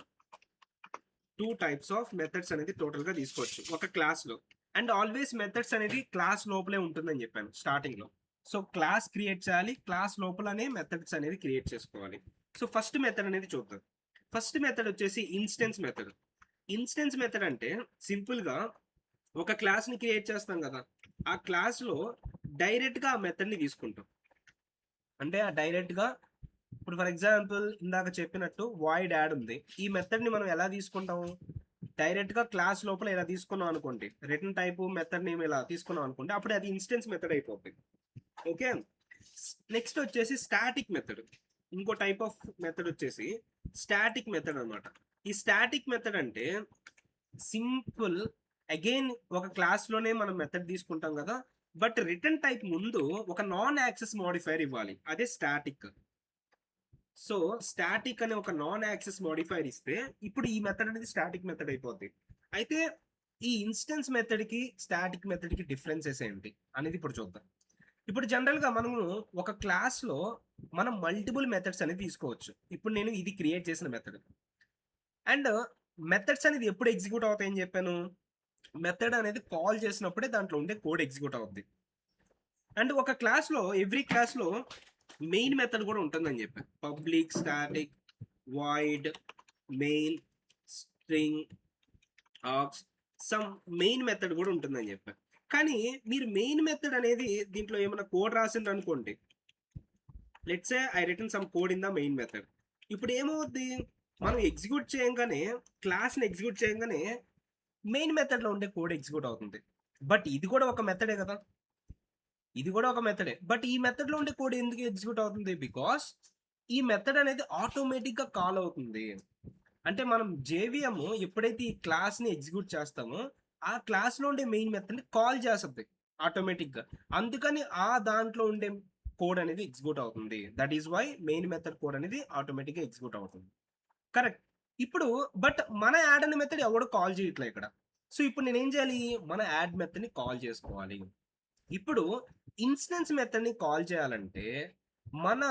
2 టైప్స్ ఆఫ్ మెథడ్స్ అనేది టోటల్గా తీసుకోవచ్చు ఒక క్లాస్లో. అండ్ ఆల్వేస్ మెథడ్స్ అనేది క్లాస్ లోపలే ఉంటుందని చెప్పాను స్టార్టింగ్లో. సో క్లాస్ క్రియేట్ చేయాలి, క్లాస్ లోపలనే మెథడ్స్ అనేది క్రియేట్ చేసుకోవాలి. సో ఫస్ట్ మెథడ్ అనేది చూద్దాం. ఫస్ట్ మెథడ్ వచ్చేసి ఇన్స్టెన్స్ మెథడ్. ఇన్స్టెన్స్ మెథడ్ అంటే సింపుల్గా ఒక క్లాస్ని క్రియేట్ చేస్తాం కదా, ఆ క్లాస్లో డైరెక్ట్గా ఆ మెథడ్ని తీసుకుంటాం. అంటే ఆ డైరెక్ట్గా ఇప్పుడు ఫర్ ఎగ్జాంపుల్ ఇందాక చెప్పినట్టు వాయిడ్ యాడ్ ఉంది, ఈ మెథడ్ని మనం ఎలా తీసుకుంటాము, డైరెక్ట్ గా క్లాస్ లోపల ఇలా తీసుకున్నాం అనుకోండి, రిటర్న్ టైప్ మెథడ్ నేమ్ ఇలా తీసుకున్నాం అనుకోండి, అప్పుడు అది ఇన్స్టెన్స్ మెథడ్ అయిపోతుంది. ఓకే, నెక్స్ట్ వచ్చేసి స్టాటిక్ మెథడ్. ఇంకో టైప్ ఆఫ్ మెథడ్ వచ్చేసి స్టాటిక్ మెథడ్ అనమాట. ఈ స్టాటిక్ మెథడ్ అంటే సింపుల్, అగైన్ ఒక క్లాస్ లోనే మనం మెథడ్ తీసుకుంటాం కదా, బట్ రిటర్న్ టైప్ ముందు ఒక నాన్ యాక్సెస్ మోడిఫైర్ ఇవ్వాలి, అదే స్టాటిక్. సో స్టాటిక్ అనే ఒక నాన్ యాక్సెస్ మోడిఫైర్ ఇస్తే ఇప్పుడు ఈ మెథడ్ అనేది స్టాటిక్ మెథడ్ అయిపోద్ది. అయితే ఈ ఇన్స్టెన్స్ మెథడ్ కి స్టాటిక్ మెథడ్ కి డిఫరెన్సెస్ ఏంటి అనేది ఇప్పుడు చూద్దాం. ఇప్పుడు జనరల్ గా మనము ఒక క్లాస్ లో మనం మల్టిపుల్ మెథడ్స్ అనేది తీసుకోవచ్చు. ఇప్పుడు నేను ఇది క్రియేట్ చేసిన మెథడ్, అండ్ మెథడ్స్ అనేది ఎప్పుడు ఎగ్జిక్యూట్ అవుతాయని చెప్పాను, మెథడ్ అనేది కాల్ చేసినప్పుడే దాంట్లో ఉండే కోడ్ ఎగ్జిక్యూట్ అవుద్ది. అండ్ ఒక క్లాస్ లో ఎవ్రీ క్లాస్ లో మెయిన్ మెథడ్ కూడా ఉంటుందని చెప్పాను. Public static void main string aux some main method కూడా ఉంటుందని చెప్పాను. కానీ మీరు మెయిన్ మెథడ్ అనేది దీంట్లో ఏమైనా కోడ్ రాసిండ్రు అనుకోండి, let's say I return some code in the main method. ఇప్పుడు ఏమవుద్ది, మనం ఎగ్జిక్యూట్ చేయగానే, క్లాస్ని ఎగ్జిక్యూట్ చేయగానే మెయిన్ మెథడ్లో ఉండే కోడ్ ఎగ్జిక్యూట్ అవుతుంది. బట్ ఇది కూడా ఒక మెథడే కదా, ఇది కూడా ఒక మెథడే. బట్ ఈ మెథడ్లో ఉండే కోడ్ ఎందుకు ఎగ్జిక్యూట్ అవుతుంది, బికాస్ ఈ మెథడ్ అనేది ఆటోమేటిక్గా కాల్ అవుతుంది. అంటే మనం జేవిఎం ఎప్పుడైతే ఈ క్లాస్ని ఎగ్జిక్యూట్ చేస్తామో ఆ క్లాస్లో ఉండే మెయిన్ మెథడ్ని కాల్ చేస్తుంది ఆటోమేటిక్గా, అందుకని ఆ దాంట్లో ఉండే కోడ్ అనేది ఎగ్జిక్యూట్ అవుతుంది. That is why main method code అనేది ఆటోమేటిక్గా ఎగ్జిక్యూట్ అవుతుంది. కరెక్ట్. ఇప్పుడు బట్ మన యాడ్ అనే మెథడ్ ఎవడు కాల్ చేయట్లే ఇక్కడ. సో ఇప్పుడు నేను ఏం చేయాలి, మన యాడ్ మెథడ్ని కాల్ చేసుకోవాలి. ఇప్పుడు ఇన్స్టెన్స్ మెథడ్ని కాల్ చేయాలంటే, మన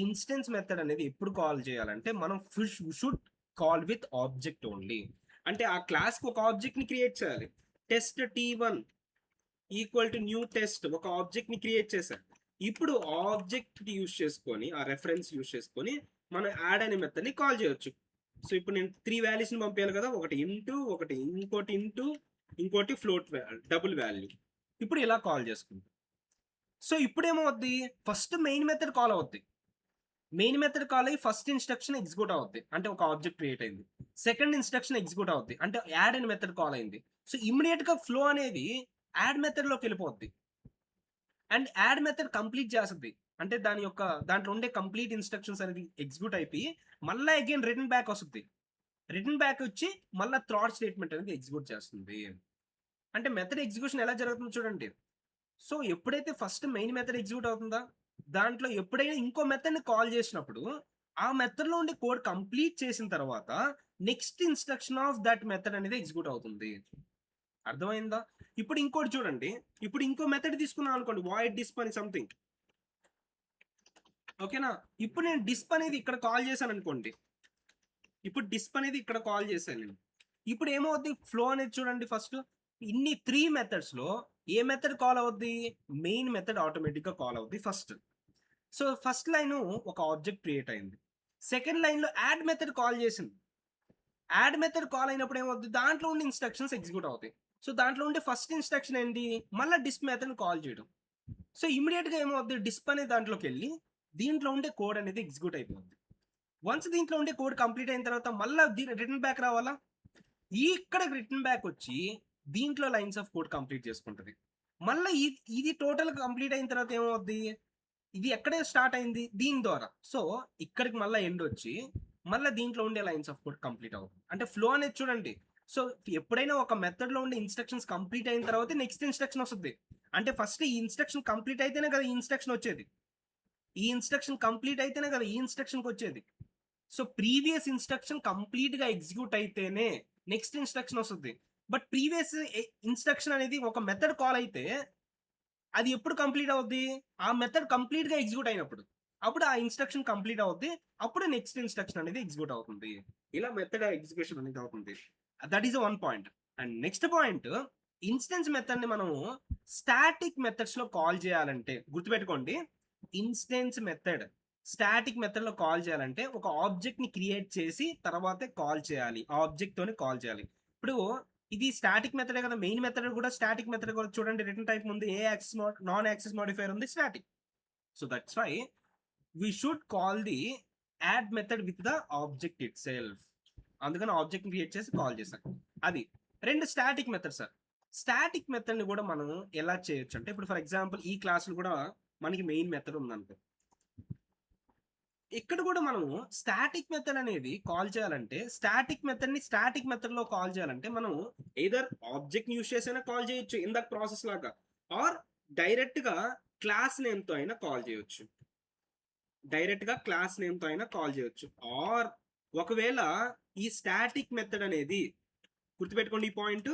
ఇన్స్టెన్స్ మెథడ్ అనేది ఎప్పుడు కాల్ చేయాలంటే మనం should call with object only. అంటే ఆ క్లాస్కి ఒక ఆబ్జెక్ట్ని క్రియేట్ చేయాలి. Test T1 equal to new test ఒక ఆబ్జెక్ట్ని క్రియేట్ చేశారు. ఇప్పుడు ఆబ్జెక్ట్ యూస్ చేసుకొని, ఆ రెఫరెన్స్ యూస్ చేసుకొని మనం యాడ్ అనే మెథడ్ని కాల్ చేయొచ్చు. సో ఇప్పుడు నేను 3 వాల్యూస్ని పంపించాలి కదా, ఒకటి ఇంటూ, ఒకటి ఇంకోటి ఇంటూ, ఇంకోటి ఫ్లోట్ డబుల్ వాల్యూ. ఇప్పుడు ఇలా కాల్ చేసుకుంటాం. సో ఇప్పుడు ఏమవుద్ది, ఫస్ట్ మెయిన్ మెథడ్ కాల్ అవుద్ది. మెయిన్ మెథడ్ కాల్ అయ్యి ఫస్ట్ ఇన్స్ట్రక్షన్ ఎగ్జిక్యూట్ అవుద్ది, అంటే ఒక ఆబ్జెక్ట్ క్రియేట్ అయింది. సెకండ్ ఇన్స్ట్రక్షన్ ఎగ్జిక్యూట్ అవుద్ది, అంటే యాడ్ అనే మెథడ్ కాల్ అయింది. సో ఇమ్మీడియట్ గా ఫ్లో అనేది యాడ్ మెథడ్ లోకి వెళ్ళిపోద్ది, అండ్ యాడ్ మెథడ్ కంప్లీట్ చేస్తుంది. అంటే దాంట్లో ఉండే కంప్లీట్ ఇన్స్ట్రక్షన్స్ అనేది ఎగ్జిక్యూట్ అయిపోయి మళ్ళీ అగైన్ రిటర్న్ బ్యాక్ వస్తుంది. రిటర్న్ బ్యాక్ వచ్చి మళ్ళీ థ్రాట్ స్టేట్మెంట్ అనేది ఎగ్జిక్యూట్ చేస్తుంది. అంటే మెథడ్ ఎగ్జిక్యూషన్ ఎలా జరుగుతుందో చూడండి. సో ఎప్పుడైతే ఫస్ట్ మెయిన్ మెథడ్ ఎగ్జిక్యూట్ అవుతుందా, దాంట్లో ఎప్పుడైనా ఇంకో మెథడ్ని కాల్ చేసినప్పుడు ఆ మెథడ్లో ఉండే కోడ్ కంప్లీట్ చేసిన తర్వాత next instruction of that method అనేది ఎగ్జిక్యూట్ అవుతుంది. అర్థమైందా? ఇప్పుడు ఇంకోటి చూడండి, ఇప్పుడు ఇంకో మెథడ్ తీసుకున్నాను అనుకోండి, వాయిడ్ డిస్ప్ అని సంథింగ్. ఓకేనా, ఇప్పుడు నేను డిస్ప్ అనేది ఇక్కడ కాల్ చేశాను అనుకోండి, ఇప్పుడు డిస్ప్ అనేది ఇక్కడ కాల్ చేశాను నేను. ఇప్పుడు ఏమవుద్ది, ఫ్లో అనేది చూడండి, ఫస్ట్ ఇన్ని 3 మెథడ్స్లో ఏ మెథడ్ కాల్ అవుద్ది, మెయిన్ మెథడ్ ఆటోమేటిక్గా కాల్ అవుద్ది ఫస్ట్. సో ఫస్ట్ లైన్ ఒక ఆబ్జెక్ట్ క్రియేట్ అయింది, సెకండ్ లైన్లో యాడ్ మెథడ్ కాల్ చేసింది. యాడ్ మెథడ్ కాల్ అయినప్పుడు ఏమవుతుంది, దాంట్లో ఉండే ఇన్స్ట్రక్షన్స్ ఎగ్జిక్యూట్ అవుతాయి. సో దాంట్లో ఉండే ఫస్ట్ ఇన్స్ట్రక్షన్ ఏంటి, మళ్ళీ డిస్ప్ మెథడ్ కాల్ చేయడం. సో ఇమీడియట్గా ఏమవుతుంది, డిస్ప్ అనే దాంట్లోకి వెళ్ళి దీంట్లో ఉండే కోడ్ అనేది ఎగ్జిక్యూట్ అయిపోతుంది. వన్స్ దీంట్లో ఉండే కోడ్ కంప్లీట్ అయిన తర్వాత మళ్ళీ రిటర్న్ బ్యాక్ రావాలా, ఇక్కడ రిటర్న్ బ్యాక్ వచ్చి దీంట్లో లైన్స్ ఆఫ్ కోడ్ కంప్లీట్ చేసుకుంటుంది. మళ్ళీ ఇది టోటల్ కంప్లీట్ అయిన తర్వాత ఏమవుద్ది, ఇది ఎక్కడే స్టార్ట్ అయింది దీని ద్వారా, సో ఇక్కడికి మళ్ళీ ఎండ్ వచ్చి మళ్ళీ దీంట్లో ఉండే లైన్స్ ఆఫ్ కోడ్ కంప్లీట్ అవుతుంది. అంటే ఫ్లో అనేది చూడండి. సో ఎప్పుడైనా ఒక మెథడ్లో ఉండే ఇన్స్ట్రక్షన్స్ కంప్లీట్ అయిన తర్వాత నెక్స్ట్ ఇన్స్ట్రక్షన్ వస్తుంది. అంటే ఫస్ట్ ఈ ఇన్స్ట్రక్షన్ కంప్లీట్ అయితేనే కదా ఈ ఇన్స్ట్రక్షన్ వచ్చేది, ఈ ఇన్స్ట్రక్షన్ కంప్లీట్ అయితేనే కదా ఈ ఇన్స్ట్రక్షన్కి వచ్చేది. సో ప్రీవియస్ ఇన్స్ట్రక్షన్ కంప్లీట్గా ఎగ్జిక్యూట్ అయితేనే నెక్స్ట్ ఇన్స్ట్రక్షన్ వస్తుంది. బట్ ప్రీవియస్ ఇన్స్ట్రక్షన్ అనేది ఒక మెథడ్ కాల్ అయితే అది ఎప్పుడు కంప్లీట్ అవుద్ది, ఆ మెథడ్ కంప్లీట్గా ఎగ్జిక్యూట్ అయినప్పుడు, అప్పుడు ఆ ఇన్స్ట్రక్షన్ కంప్లీట్ అవుద్ది, అప్పుడు నెక్స్ట్ ఇన్స్ట్రక్షన్ అనేది ఎగ్జిక్యూట్ అవుతుంది. ఇలా మెథడ్ ఎగ్జిక్యూషన్ అనేది అవుతుంది. That is one point. And next point, instance మెథడ్ని మనము స్టాటిక్ మెథడ్స్లో కాల్ చేయాలంటే గుర్తుపెట్టుకోండి, ఇన్స్టెన్స్ మెథడ్ స్టాటిక్ మెథడ్లో కాల్ చేయాలంటే ఒక ఆబ్జెక్ట్ని క్రియేట్ చేసి తర్వాతే కాల్ చేయాలి, ఆ ఆబ్జెక్ట్తోనే కాల్ చేయాలి. ఇప్పుడు ఇది స్టాటిక్ మెథడే కదా, మెయిన్ మెథడ్ కూడా స్టాటిక్ మెథడ్ కూడా చూడండి, రిటర్న్ టైప్ ముందు ఏ యాక్సెస్ నాన్ యాక్సెస్ మోడిఫైర్ ఉంది, static. So that's why we should call the add method with the object itself. అందుకని ఆబ్జెక్ట్ క్రియేట్ చేసి కాల్ చేశాను. అది 2 స్టాటిక్ మెథడ్ సార్. స్టాటిక్ మెథడ్ని కూడా మనం ఎలా చేయొచ్చు అంటే, ఇప్పుడు ఫర్ ఎగ్జాంపుల్ ఈ క్లాసులు కూడా మనకి మెయిన్ మెథడ్ ఉందనుకో, ఇక్కడ కూడా మనము స్టాటిక్ మెథడ్ అనేది కాల్ చేయాలంటే, స్టాటిక్ మెథడ్లో కాల్ చేయాలంటే మనం ఎయిదర్ ఆబ్జెక్ట్ యూస్ చేసైనా కాల్ చేయొచ్చు ఇందాక ప్రాసెస్ లాగా, ఆర్ డైరెక్ట్గా క్లాస్ నేమ్తో అయినా కాల్ చేయొచ్చు. ఆర్ ఒకవేళ ఈ స్టాటిక్ మెథడ్ అనేది గుర్తుపెట్టుకోండి ఈ పాయింట్.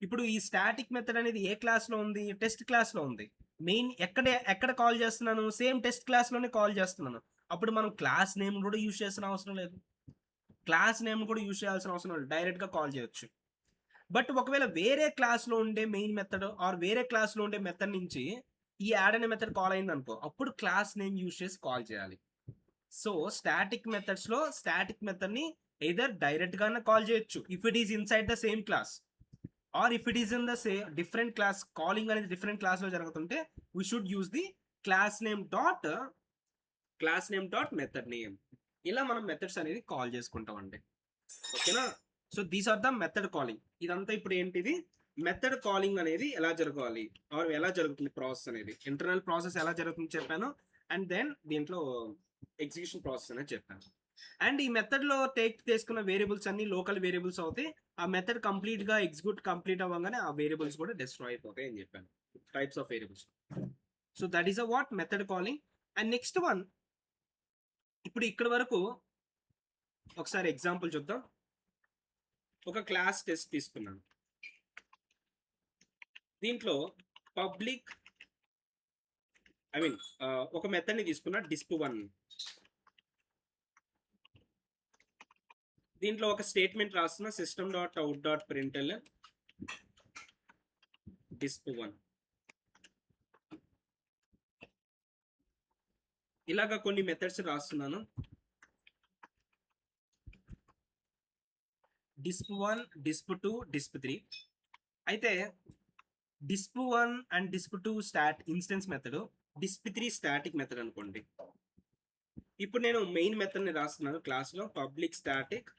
ఇప్పుడు ఈ స్టాటిక్ మెథడ్ అనేది ఏ క్లాస్లో ఉంది? టెస్ట్ క్లాస్లో ఉంది. మెయిన్ ఎక్కడ కాల్ చేస్తున్నాను? సేమ్ టెస్ట్ క్లాస్లోనే కాల్ చేస్తున్నాను. అప్పుడు మనం క్లాస్ నేమ్ కూడా యూజ్ చేయాల్సిన అవసరం లేదు. డైరెక్ట్గా కాల్ చేయొచ్చు. బట్ ఒకవేళ వేరే క్లాస్లో ఉండే మెయిన్ మెథడ్ ఆర్ వేరే క్లాస్లో ఉండే మెథడ్ నుంచి ఈ యాడ్ అనే మెథడ్ కాల్ అయింది అనుకో, అప్పుడు క్లాస్ నేమ్ యూజ్ చేసి కాల్ చేయాలి. సో స్టాటిక్ మెథడ్స్లో స్టాటిక్ మెథడ్ని ఎయిదర్ డైరెక్ట్గానే కాల్ చేయొచ్చు if it is inside the same class, or if it is in the different class, calling అనేది డిఫరెంట్ క్లాస్లో జరుగుతుంటే we should use the class name dot method name. ఇలా మనం methods అనేది కాల్ చేసుకుంటామండి. ఓకేనా? So these are the method calling. ఇదంతా ఇప్పుడు ఏంటిది? మెథడ్ కాలింగ్ అనేది ఎలా జరగాలి ఆర్ ఎలా జరుగుతుంది ప్రాసెస్ అనేది, ఇంటర్నల్ ప్రాసెస్ ఎలా జరుగుతుంది చెప్పాను, అండ్ దెన్ దీంట్లో ఎగ్జిక్యూషన్ ప్రాసెస్ అనేది చెప్పాను. అండ్ ఈ మెథడ్లో తీసుకున్న వేరియబుల్స్ అన్ని లోకల్ వేరియబుల్స్ అవుతాయి. ఆ మెథడ్ కంప్లీట్గా కంప్లీట్ అవ్వగానే ఆ వేరియబుల్స్ కూడా డిస్ట్రాయ్ అయిపోతాయి అని చెప్పాను, types of variables. So that is a what method calling. And next one, ఇప్పుడు ఇక్కడ వరకు ఒకసారి ఎగ్జాంపుల్ చూద్దాం. ఒక క్లాస్ టెస్ట్ తీసుకున్నాను. దీంట్లో పబ్లిక్ ఒక మెథడ్ని తీసుకున్నా disp1. దీంట్లో ఒక స్టేట్మెంట్ రాస్తున్నా system.out.println disp1. ఇలాగా కొన్ని మెథడ్స్ రాస్తున్నాను. disp1, disp2, disp3. అయితే disp1 and disp2 instance method, disp3 static method అనుకోండి. ఇప్పుడు నేను మెయిన్ మెథడ్ని రాస్తున్నాను క్లాస్లో, public static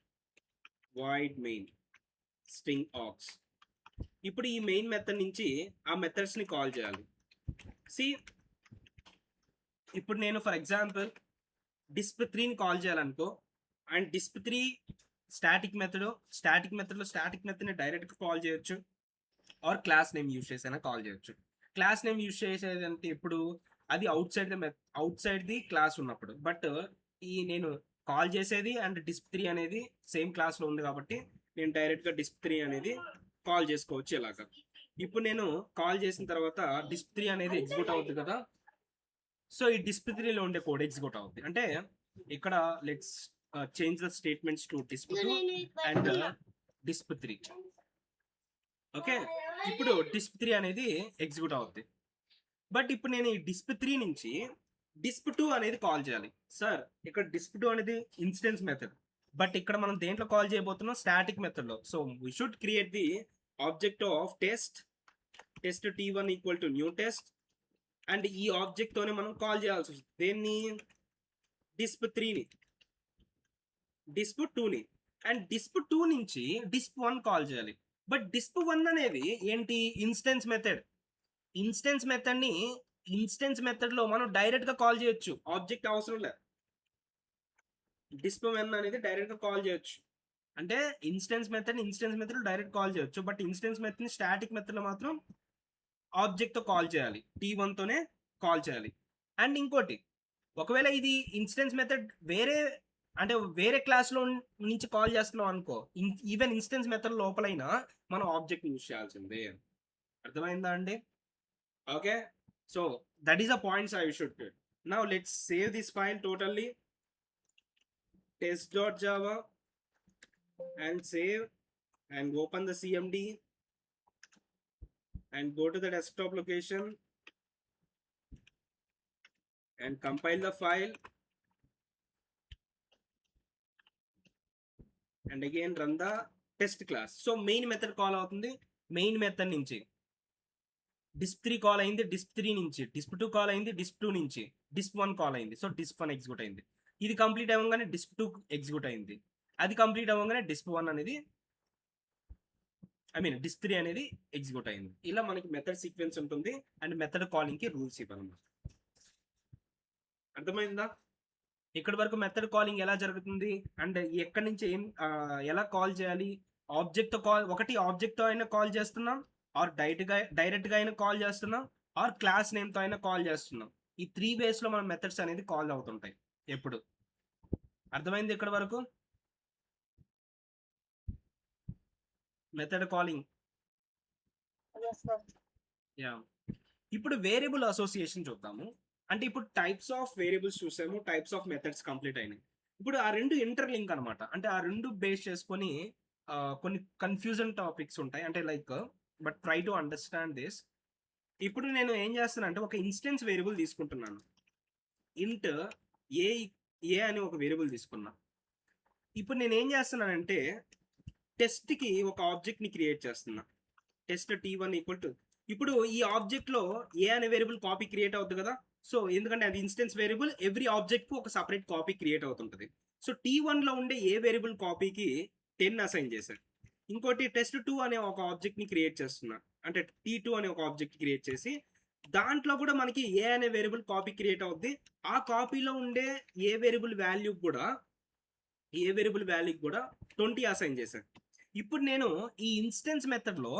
void main string aux. ఇప్పుడు ఈ మెయిన్ మెథడ్ నుంచి ఆ మెథడ్స్ని కాల్ చేయాలి. ఇప్పుడు నేను ఫర్ ఎగ్జాంపుల్ disp3ని కాల్ చేయాలనుకో, అండ్ disp3 స్టాటిక్ మెథడ్లో స్టాటిక్ మెథడ్ని డైరెక్ట్గా కాల్ చేయొచ్చు, ఆర్ క్లాస్ నేమ్ యూజ్ చేసైనా కాల్ చేయొచ్చు. క్లాస్ నేమ్ యూజ్ చేసేది అంటే ఇప్పుడు అది అవుట్ సైడ్ ది క్లాస్ ఉన్నప్పుడు, బట్ ఈ నేను కాల్ చేసేది అండ్ disp3 అనేది సేమ్ క్లాస్లో ఉంది కాబట్టి నేను డైరెక్ట్గా disp3 అనేది కాల్ చేసుకోవచ్చు. ఇలాగా ఇప్పుడు నేను కాల్ చేసిన తర్వాత disp3 అనేది ఎగ్జిక్యూట్ అవుతుంది కదా. సో ఈ disp3లో ఉండే కోడ్ ఎగ్జిక్యూట్ అవుతుంది. అంటే ఇక్కడ let's change the statements to disp2 and disp3. Okay, ఇప్పుడు disp3 అనేది ఎగ్జిక్యూట్ అవుతుంది. బట్ ఇప్పుడు నేను ఈ disp3 నుంచి disp2 అనేది కాల్ చేయాలి. సార్ ఇక్కడ disp2 అనేది ఇన్స్టెన్స్ మెథడ్, బట్ ఇక్కడ మనం దేంట్లో కాల్ చేయబోతున్నాం? స్టాటిక్ మెథడ్లో. So we should create the object of test t1 equal to new test, and ఈ ఆబ్జెక్ట్తోనే మనం కాల్ చేయాల్సి వస్తుంది. దేన్ని? disp3ని, disp2ని, అండ్ disp2 నుంచి disp1 కాల్ చేయాలి. బట్ disp1 అనేది ఏంటి? ఇన్స్టెన్స్ మెథడ్ని ఇన్స్టెన్స్ మెథడ్లో మనం డైరెక్ట్గా కాల్ చేయొచ్చు, ఆబ్జెక్ట్ అవసరం లేదు. disp1 అనేది డైరెక్ట్గా కాల్ చేయొచ్చు. అంటే ఇన్స్టెన్స్ మెథడ్ డైరెక్ట్ కాల్ చేయొచ్చు, బట్ ఇన్స్టెన్స్ మెథడ్ని స్టాటిక్ మెథడ్లో మాత్రం ఆబ్జెక్ట్తో కాల్ చేయాలి, t1తోనే కాల్ చేయాలి. అండ్ ఇంకోటి, ఒకవేళ ఇది ఇన్స్టెన్స్ మెథడ్ వేరే క్లాస్లో నుంచి కాల్ చేస్తున్నాం అనుకో, ఈవెన్ ఇన్స్టెన్స్ మెథడ్ లోపలైనా మనం ఆబ్జెక్ట్ యూజ్ చేయాల్సిందే. అర్థమైందా అండి? Okay, so that is the points I should get. Now let's save this file totally, test.java, and save and open the cmd and go to the desktop location and compile the file and again run the test class. So main method call అవుతుంది. Main method నుంచి disp3 call అయింది, disp3 నుంచి disp2 call అయింది, disp2 నుంచి disp1 call అయింది. So disp1 execute అయింది. ఇది complete అవ్వగానే disp2 ఎగ్జిక్యూట్ అయింది. అది కంప్లీట్ అవ్వగానే disp1 అనేది ఐ మీన్ డిస్ప్3 అనేది ఎగ్జిక్యూట్ అయింది. ఇలా మనకి మెథడ్ సీక్వెన్స్ ఉంటుంది అండ్ మెథడ్ కాలింగ్ కి రూల్స్ ఇవ్వాలన్నమాట. అర్థమైందా? ఇక్కడ వరకు మెథడ్ కాలింగ్ ఎలా జరుగుతుంది అండ్ ఎక్కడి నుంచి ఎలా కాల్ చేయాలి, ఆబ్జెక్ట్ తో కాల్, ఒకటి ఆబ్జెక్ట్ తో అయినా కాల్ చేస్తున్నాం, ఆర్ డైరెక్ట్ గా అయినా కాల్ చేస్తున్నాం, ఆర్ క్లాస్ నేమ్ తో అయినా కాల్ చేస్తున్నాం. ఈ 3 వేస్ లో మన మెథడ్స్ అనేది కాల్ అవుతుంటాయి ఎప్పుడు. అర్థమైంది ఇక్కడ వరకు మెథడ్ కాలింగ్? యా. ఇప్పుడు వేరియబుల్ అసోసియేషన్ చూద్దాము. అంటే ఇప్పుడు టైప్స్ ఆఫ్ వేరియబుల్స్ చూసాము, టైప్స్ ఆఫ్ మెథడ్స్ కంప్లీట్ అయినాయి. ఇప్పుడు ఆ రెండు ఇంటర్లింక్ అనమాట. అంటే ఆ రెండు బేస్ చేసుకొని కొన్ని కన్ఫ్యూజన్ టాపిక్స్ ఉంటాయి. అంటే like but try to understand this. ఇప్పుడు నేను ఏం చేస్తాను అంటే ఒక ఇన్స్టెన్స్ వేరియబుల్ తీసుకుంటున్నాను. ఇంట్ ఏ ఏ అని ఒక వేరియబుల్ తీసుకున్నా. ఇప్పుడు నేను ఏం చేస్తున్నానంటే టెస్ట్కి ఒక ఆబ్జెక్ట్ని క్రియేట్ చేస్తున్నా. టెస్ట్ t1 ఈక్వల్ టు, ఇప్పుడు ఈ ఆబ్జెక్ట్ లో ఏ అనే వేరియబుల్ కాపీ క్రియేట్ అవుతుంది కదా. సో ఎందుకంటే అది ఇన్స్టెన్స్ వేరియబుల్, ఎవ్రీ ఆబ్జెక్ట్ కు ఒక సపరేట్ కాపీ క్రియేట్ అవుతుంటది. సో t1 లో ఉండే ఏ వేరియబుల్ కాపీకి 10 అసైన్ చేశాను. ఇంకోటి test2 అనే ఒక ఆబ్జెక్ట్ ని క్రియేట్ చేస్తున్నా. అంటే t2 అనే ఒక ఆబ్జెక్ట్ క్రియేట్ చేసి దాంట్లో కూడా మనకి ఏ అనే వేరియబుల్ కాపీ క్రియేట్ అవుద్ది. ఆ కాపీలో ఉండే ఏ వేరియబుల్ వాల్యూ కూడా 20 అసైన్ చేశాను. ఇప్పుడు నేను ఈ ఇన్స్టెన్స్ మెథడ్ లో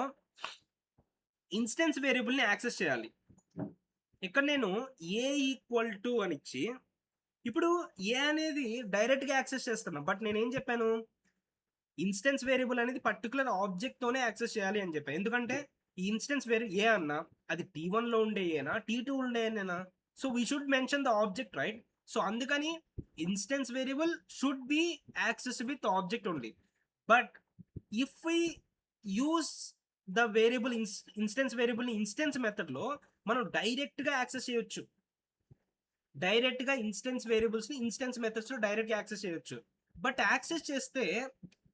ఇన్స్టెన్స్ వేరియబుల్ ని యాక్సెస్ చేయాలి. ఇక్కడ నేను ఏ ఈక్వల్ టు అని ఇచ్చి, ఇప్పుడు ఏ అనేది డైరెక్ట్ గా యాక్సెస్ చేస్తున్నా. బట్ నేను ఏం చెప్పాను, ఇన్స్టెన్స్ వేరియబుల్ అనేది పర్టికులర్ ఆబ్జెక్ట్ తోనే యాక్సెస్ చేయాలి అని చెప్పాను. ఎందుకంటే ఈ ఇన్స్టెన్స్ వేరియబుల్ ఏ అన్నా అది t1 లో ఉండే ఏనా, t2 ఉండే ఏనా. So we should mention the object, right? So అందుకని instance variable should be access with object only. But if we use the variable instance variable ని ఇన్స్టెన్స్ మెథడ్ లో మనం డైరెక్ట్ గా యాక్సెస్ చేయొచ్చు. డైరెక్ట్ గా ఇన్స్టెన్స్ వేరియబుల్స్ ని instance methods లో direct గా యాక్సెస్ చేయొచ్చు. బట్ యాక్సెస్ చేస్తే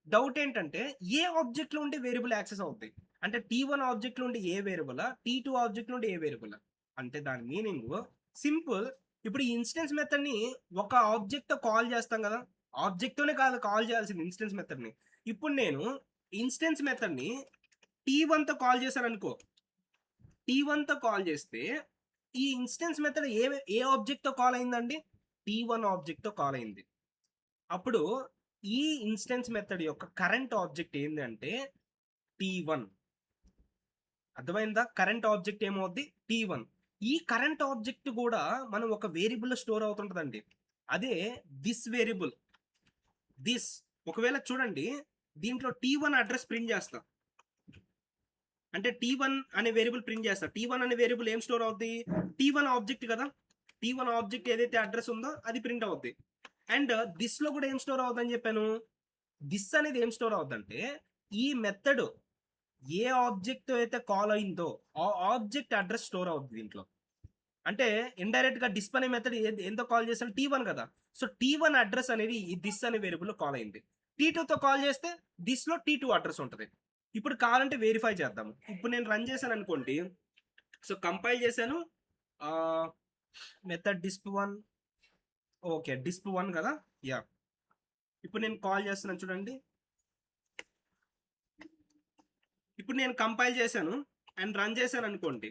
డౌట్ ఏంటంటే ఏ ఆబ్జెక్ట్ లో ఉండే వేరియబుల్ యాక్సెస్ అవుతాయి. అంటే t1 ఆబ్జెక్ట్ లో ఉండే ఏ వేరియబుల్, t2 ఆబ్జెక్ట్ లో ఉండే ఏ వేరియబుల్. అంటే దాని మీనింగ్ సింపుల్. ఇప్పుడు ఈ ఇన్స్టెన్స్ మెథడ్ ని ఒక ఆబ్జెక్ట్ తో కాల్ చేస్తాం కదా, ఆబ్జెక్ట్ తోనే కాదు కాల్ చేయాల్సింది ఇన్స్టెన్స్ మెథడ్ ని. ఇప్పుడు నేను ఇన్స్టెన్స్ మెథడ్ ని t1 తో కాల్ చేశాను అనుకో, t1 తో కాల్ చేస్తే ఈ ఇన్స్టెన్స్ మెథడ్ ఏ ఆబ్జెక్ట్ తో కాల్ అయిందండి, t1 ఆబ్జెక్ట్ తో కాల్ అయింది. అప్పుడు ఈ ఇన్స్టెన్స్ మెథడ్ యొక్క కరెంట్ ఆబ్జెక్ట్ ఏంటంటే t1. అర్థమైందా? కరెంట్ ఆబ్జెక్ట్ ఏమవుద్ది, t1. ఈ కరెంట్ ఆబ్జెక్ట్ కూడా మనం ఒక వేరియబుల్ లో స్టోర్ అవుతుంటదండి. అదే దిస్ వేరియబుల్, దిస్. ఒకవేళ చూడండి దీంట్లో t1 అడ్రస్ ప్రింట్ చేస్తా. అంటే t1 అనే వేరియబుల్ ప్రింట్ చేస్తా. t1 అనే వేరియబుల్ ఏం స్టోర్ అవుద్ది, t1 ఆబ్జెక్ట్ కదా. t1 ఆబ్జెక్ట్ ఏదైతే అడ్రస్ ఉందో అది ప్రింట్ అవుద్ది. అండ్ దిస్ లో కూడా ఏం స్టోర్ అవుతుందని చెప్పాను, దిస్ అనేది ఏం స్టోర్ అవుతుందంటే ఈ మెథడ్ ఏ ఆబ్జెక్ట్ అయితే కాల్ అయిందో ఆ ఆబ్జెక్ట్ అడ్రస్ స్టోర్ అవుతుంది దీంట్లో. అంటే ఇండైరెక్ట్ గా డిస్ప్ అనే మెథడ్ ఎంతో కాల్ చేస్తాను, t1 కదా. సో t1 అడ్రస్ అనేది ఈ దిస్ అనే వేరియబుల్ లో కాల్ అయింది. t2 తో కాల్ చేస్తే దిస్ లో t2 అడ్రస్ ఉంటుంది. ఇప్పుడు కావాలంటే వెరిఫై చేద్దాము. ఇప్పుడు నేను రన్ చేశాను అనుకోండి. సో కంపైల్ చేశాను, మెథడ్ disp1, ఓకే disp1 కదా. యా, ఇప్పుడు నేను కాల్ చేస్తున్నాను చూడండి. ఇప్పుడు నేను కంపైల్ చేశాను అండ్ రన్ చేశాను అనుకోండి.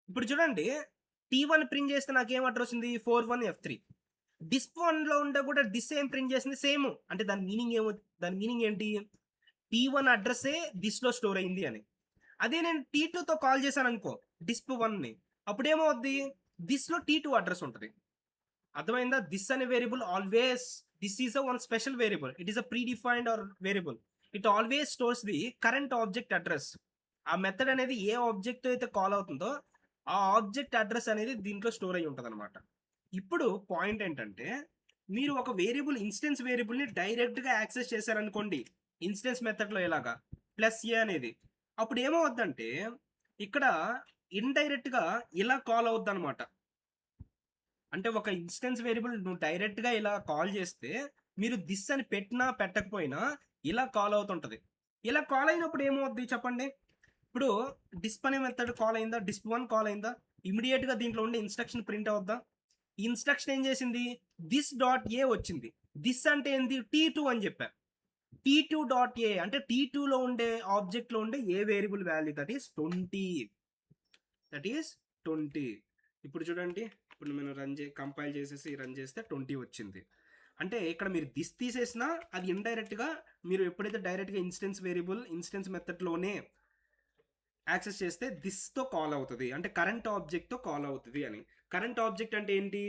ఇప్పుడు చూడండి t1 ప్రింట్ చేస్తే నాకు ఏం అడ్రస్ ఉంది, 41F3. disp1 లో ఉండే కూడా డిస్ ఏం ప్రింట్ చేసింది, సేమ్. అంటే దాని మీనింగ్ ఏంటి, t1 అడ్రస్సే దిస్ లో స్టోర్ అయింది అని. అదే నేను t2 తో కాల్ చేశాను అనుకో disp1 ని, అప్పుడు ఏమవుద్ది, దిస్ లో t2 అడ్రస్ ఉంటుంది. అర్థమైందా? దిస్ అనే variable always, this is a one special variable. It is a predefined or variable. It always stores the current object address. ఆ మెథడ్ అనేది ఏ ఆబ్జెక్ట్ అయితే కాల్ అవుతుందో ఆ ఆబ్జెక్ట్ అడ్రస్ అనేది దీంట్లో స్టోర్ అయి ఉంటుంది అనమాట. ఇప్పుడు పాయింట్ ఏంటంటే మీరు ఒక వేరియబుల్, ఇన్స్టెన్స్ వేరియబుల్ ని డైరెక్ట్ గా యాక్సెస్ చేశారనుకోండి ఇన్స్టెన్స్ మెథడ్ లో ఎలాగా, ప్లస్ ఏ అనేది, అప్పుడు ఏమవుద్దంటే ఇక్కడ ఇండైరెక్ట్ గా ఇలా కాల్ అవుద్ది అనమాట. అంటే ఒక ఇన్స్టెన్స్ వేరియబుల్ నువ్వు డైరెక్ట్ గా ఇలా కాల్ చేస్తే మీరు దిస్ అని పెట్టినా పెట్టకపోయినా ఇలా కాల్ అవుతుంటది. ఇలా కాల్ అయినప్పుడు ఏమవుద్ది చెప్పండి. ఇప్పుడు డిస్ప్ అనే మెథడ్ కాల్ అయిందా, disp1 కాల్ అయిందా, ఇమీడియట్ గా దీంట్లో ఉండే ఇన్స్ట్రక్షన్ ప్రింట్ అవుద్దా. ఈ ఇన్స్ట్రక్షన్ ఏం చేసింది, దిస్ డాట్ ఏ వచ్చింది. దిస్ అంటే ఏంది, t2 అని చెప్పా. t2.a అంటే t2లో ఉండే ఆబ్జెక్ట్లో ఉండే a variable value that is 20. That is 20. ఇప్పుడు చూడండి, ఇప్పుడు మనం కంపైల్ చేసేసి రన్ చేస్తే 20 వచ్చింది. అంటే ఇక్కడ మీరు దిస్ తీసేసినా అది ఇండైరెక్ట్గా మీరు ఎప్పుడైతే డైరెక్ట్గా ఇన్స్టెన్స్ మెథడ్లోనే యాక్సెస్ చేస్తే దిస్తో కాల్ అవుతుంది, అంటే కరెంట్ ఆబ్జెక్ట్తో కాల్ అవుతుంది అని. కరెంట్ ఆబ్జెక్ట్ అంటే ఏంటి?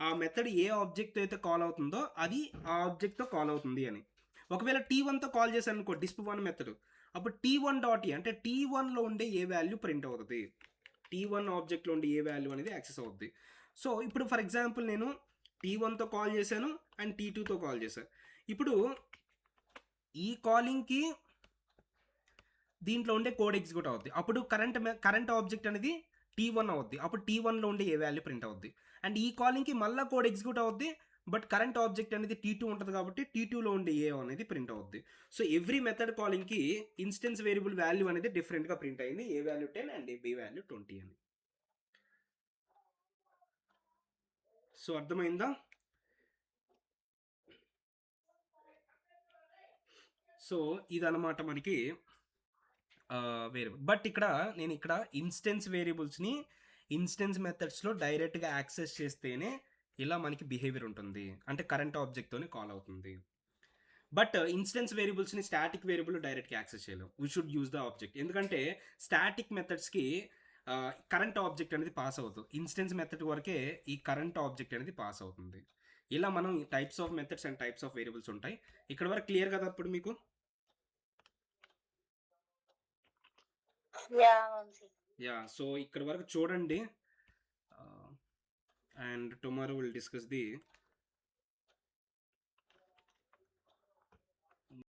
ఆ మెథడ్ ఏ ఆబ్జెక్ట్తో అయితే కాల్ అవుతుందో అది ఆ ఆబ్జెక్ట్తో కాల్ అవుతుంది అని. ఒకవేళ T1తో కాల్ చేశాను అనుకో, disp1 మెథడ్, అప్పుడు T1.e అంటే T1లో ఉండే ఏ వాల్యూ ప్రింట్ అవుతుంది, T1 ఆబ్జెక్ట్లో ఉండే ఏ వాల్యూ అనేది యాక్సెస్ అవుతుంది. సో ఇప్పుడు ఫర్ ఎగ్జాంపుల్ నేను T1తో కాల్ చేశాను అండ్ T2తో కాల్ చేశాను. ఇప్పుడు ఈ కాలింగ్కి దీంట్లో ఉండే కోడ్ ఎగ్జిక్యూట్ అవుద్ది. అప్పుడు కరెంట్ ఆబ్జెక్ట్ అనేది T1 అవుద్ది. అప్పుడు T1లో ఉండే ఏ వాల్యూ ప్రింట్ అవుద్ది. అండ్ ఈ కాలింగ్కి మళ్ళీ కోడ్ ఎగ్జిక్యూట్ అవుద్ది, బట్ కరెంట్ ఆబ్జెక్ట్ అనేది T2 ఉంటుంది కాబట్టి T2లో ఉండే ఏ అనేది ప్రింట్ అవుద్ది. సో ఎవ్రీ మెథడ్ కాలింగ్కి ఇన్స్టెన్స్ వేరియబుల్ వాల్యూ అనేది డిఫరెంట్గా ప్రింట్ అయింది, a value 10 and b value 20 అని. సో అర్థమైందా? సో ఇదనమాట మనకి వేరియబుల్. బట్ నేను ఇక్కడ ఇన్స్టెన్స్ వేరియబుల్స్ని ఇన్స్టెన్స్ మెథడ్స్లో డైరెక్ట్గా యాక్సెస్ చేస్తేనే ఇలా మనకి బిహేవియర్ ఉంటుంది, అంటే కరెంట్ ఆబ్జెక్ట్తోనే కాల్ అవుతుంది. బట్ ఇన్స్టెన్స్ వేరియబుల్స్ని స్టాటిక్ వేరియబుల్ డైరెక్ట్గా యాక్సెస్ చేయలేం. We should use the object, ఎందుకంటే స్టాటిక్ మెథడ్స్కి కరెంట్ ఆబ్జెక్ట్ అనేది పాస్ అవుతుంది, ఇన్స్టెన్స్ మెథడ్ వరకే ఈ కరెంట్ ఆబ్జెక్ట్ అనేది పాస్ అవుతుంది. ఇలా మనం types of methods and types of variables ఉంటాయి. ఇక్కడ వరకు క్లియర్ కదా ఇప్పుడు మీకు? యా, సో ఇక్కడ వరకు చూడండి, and tomorrow will discuss the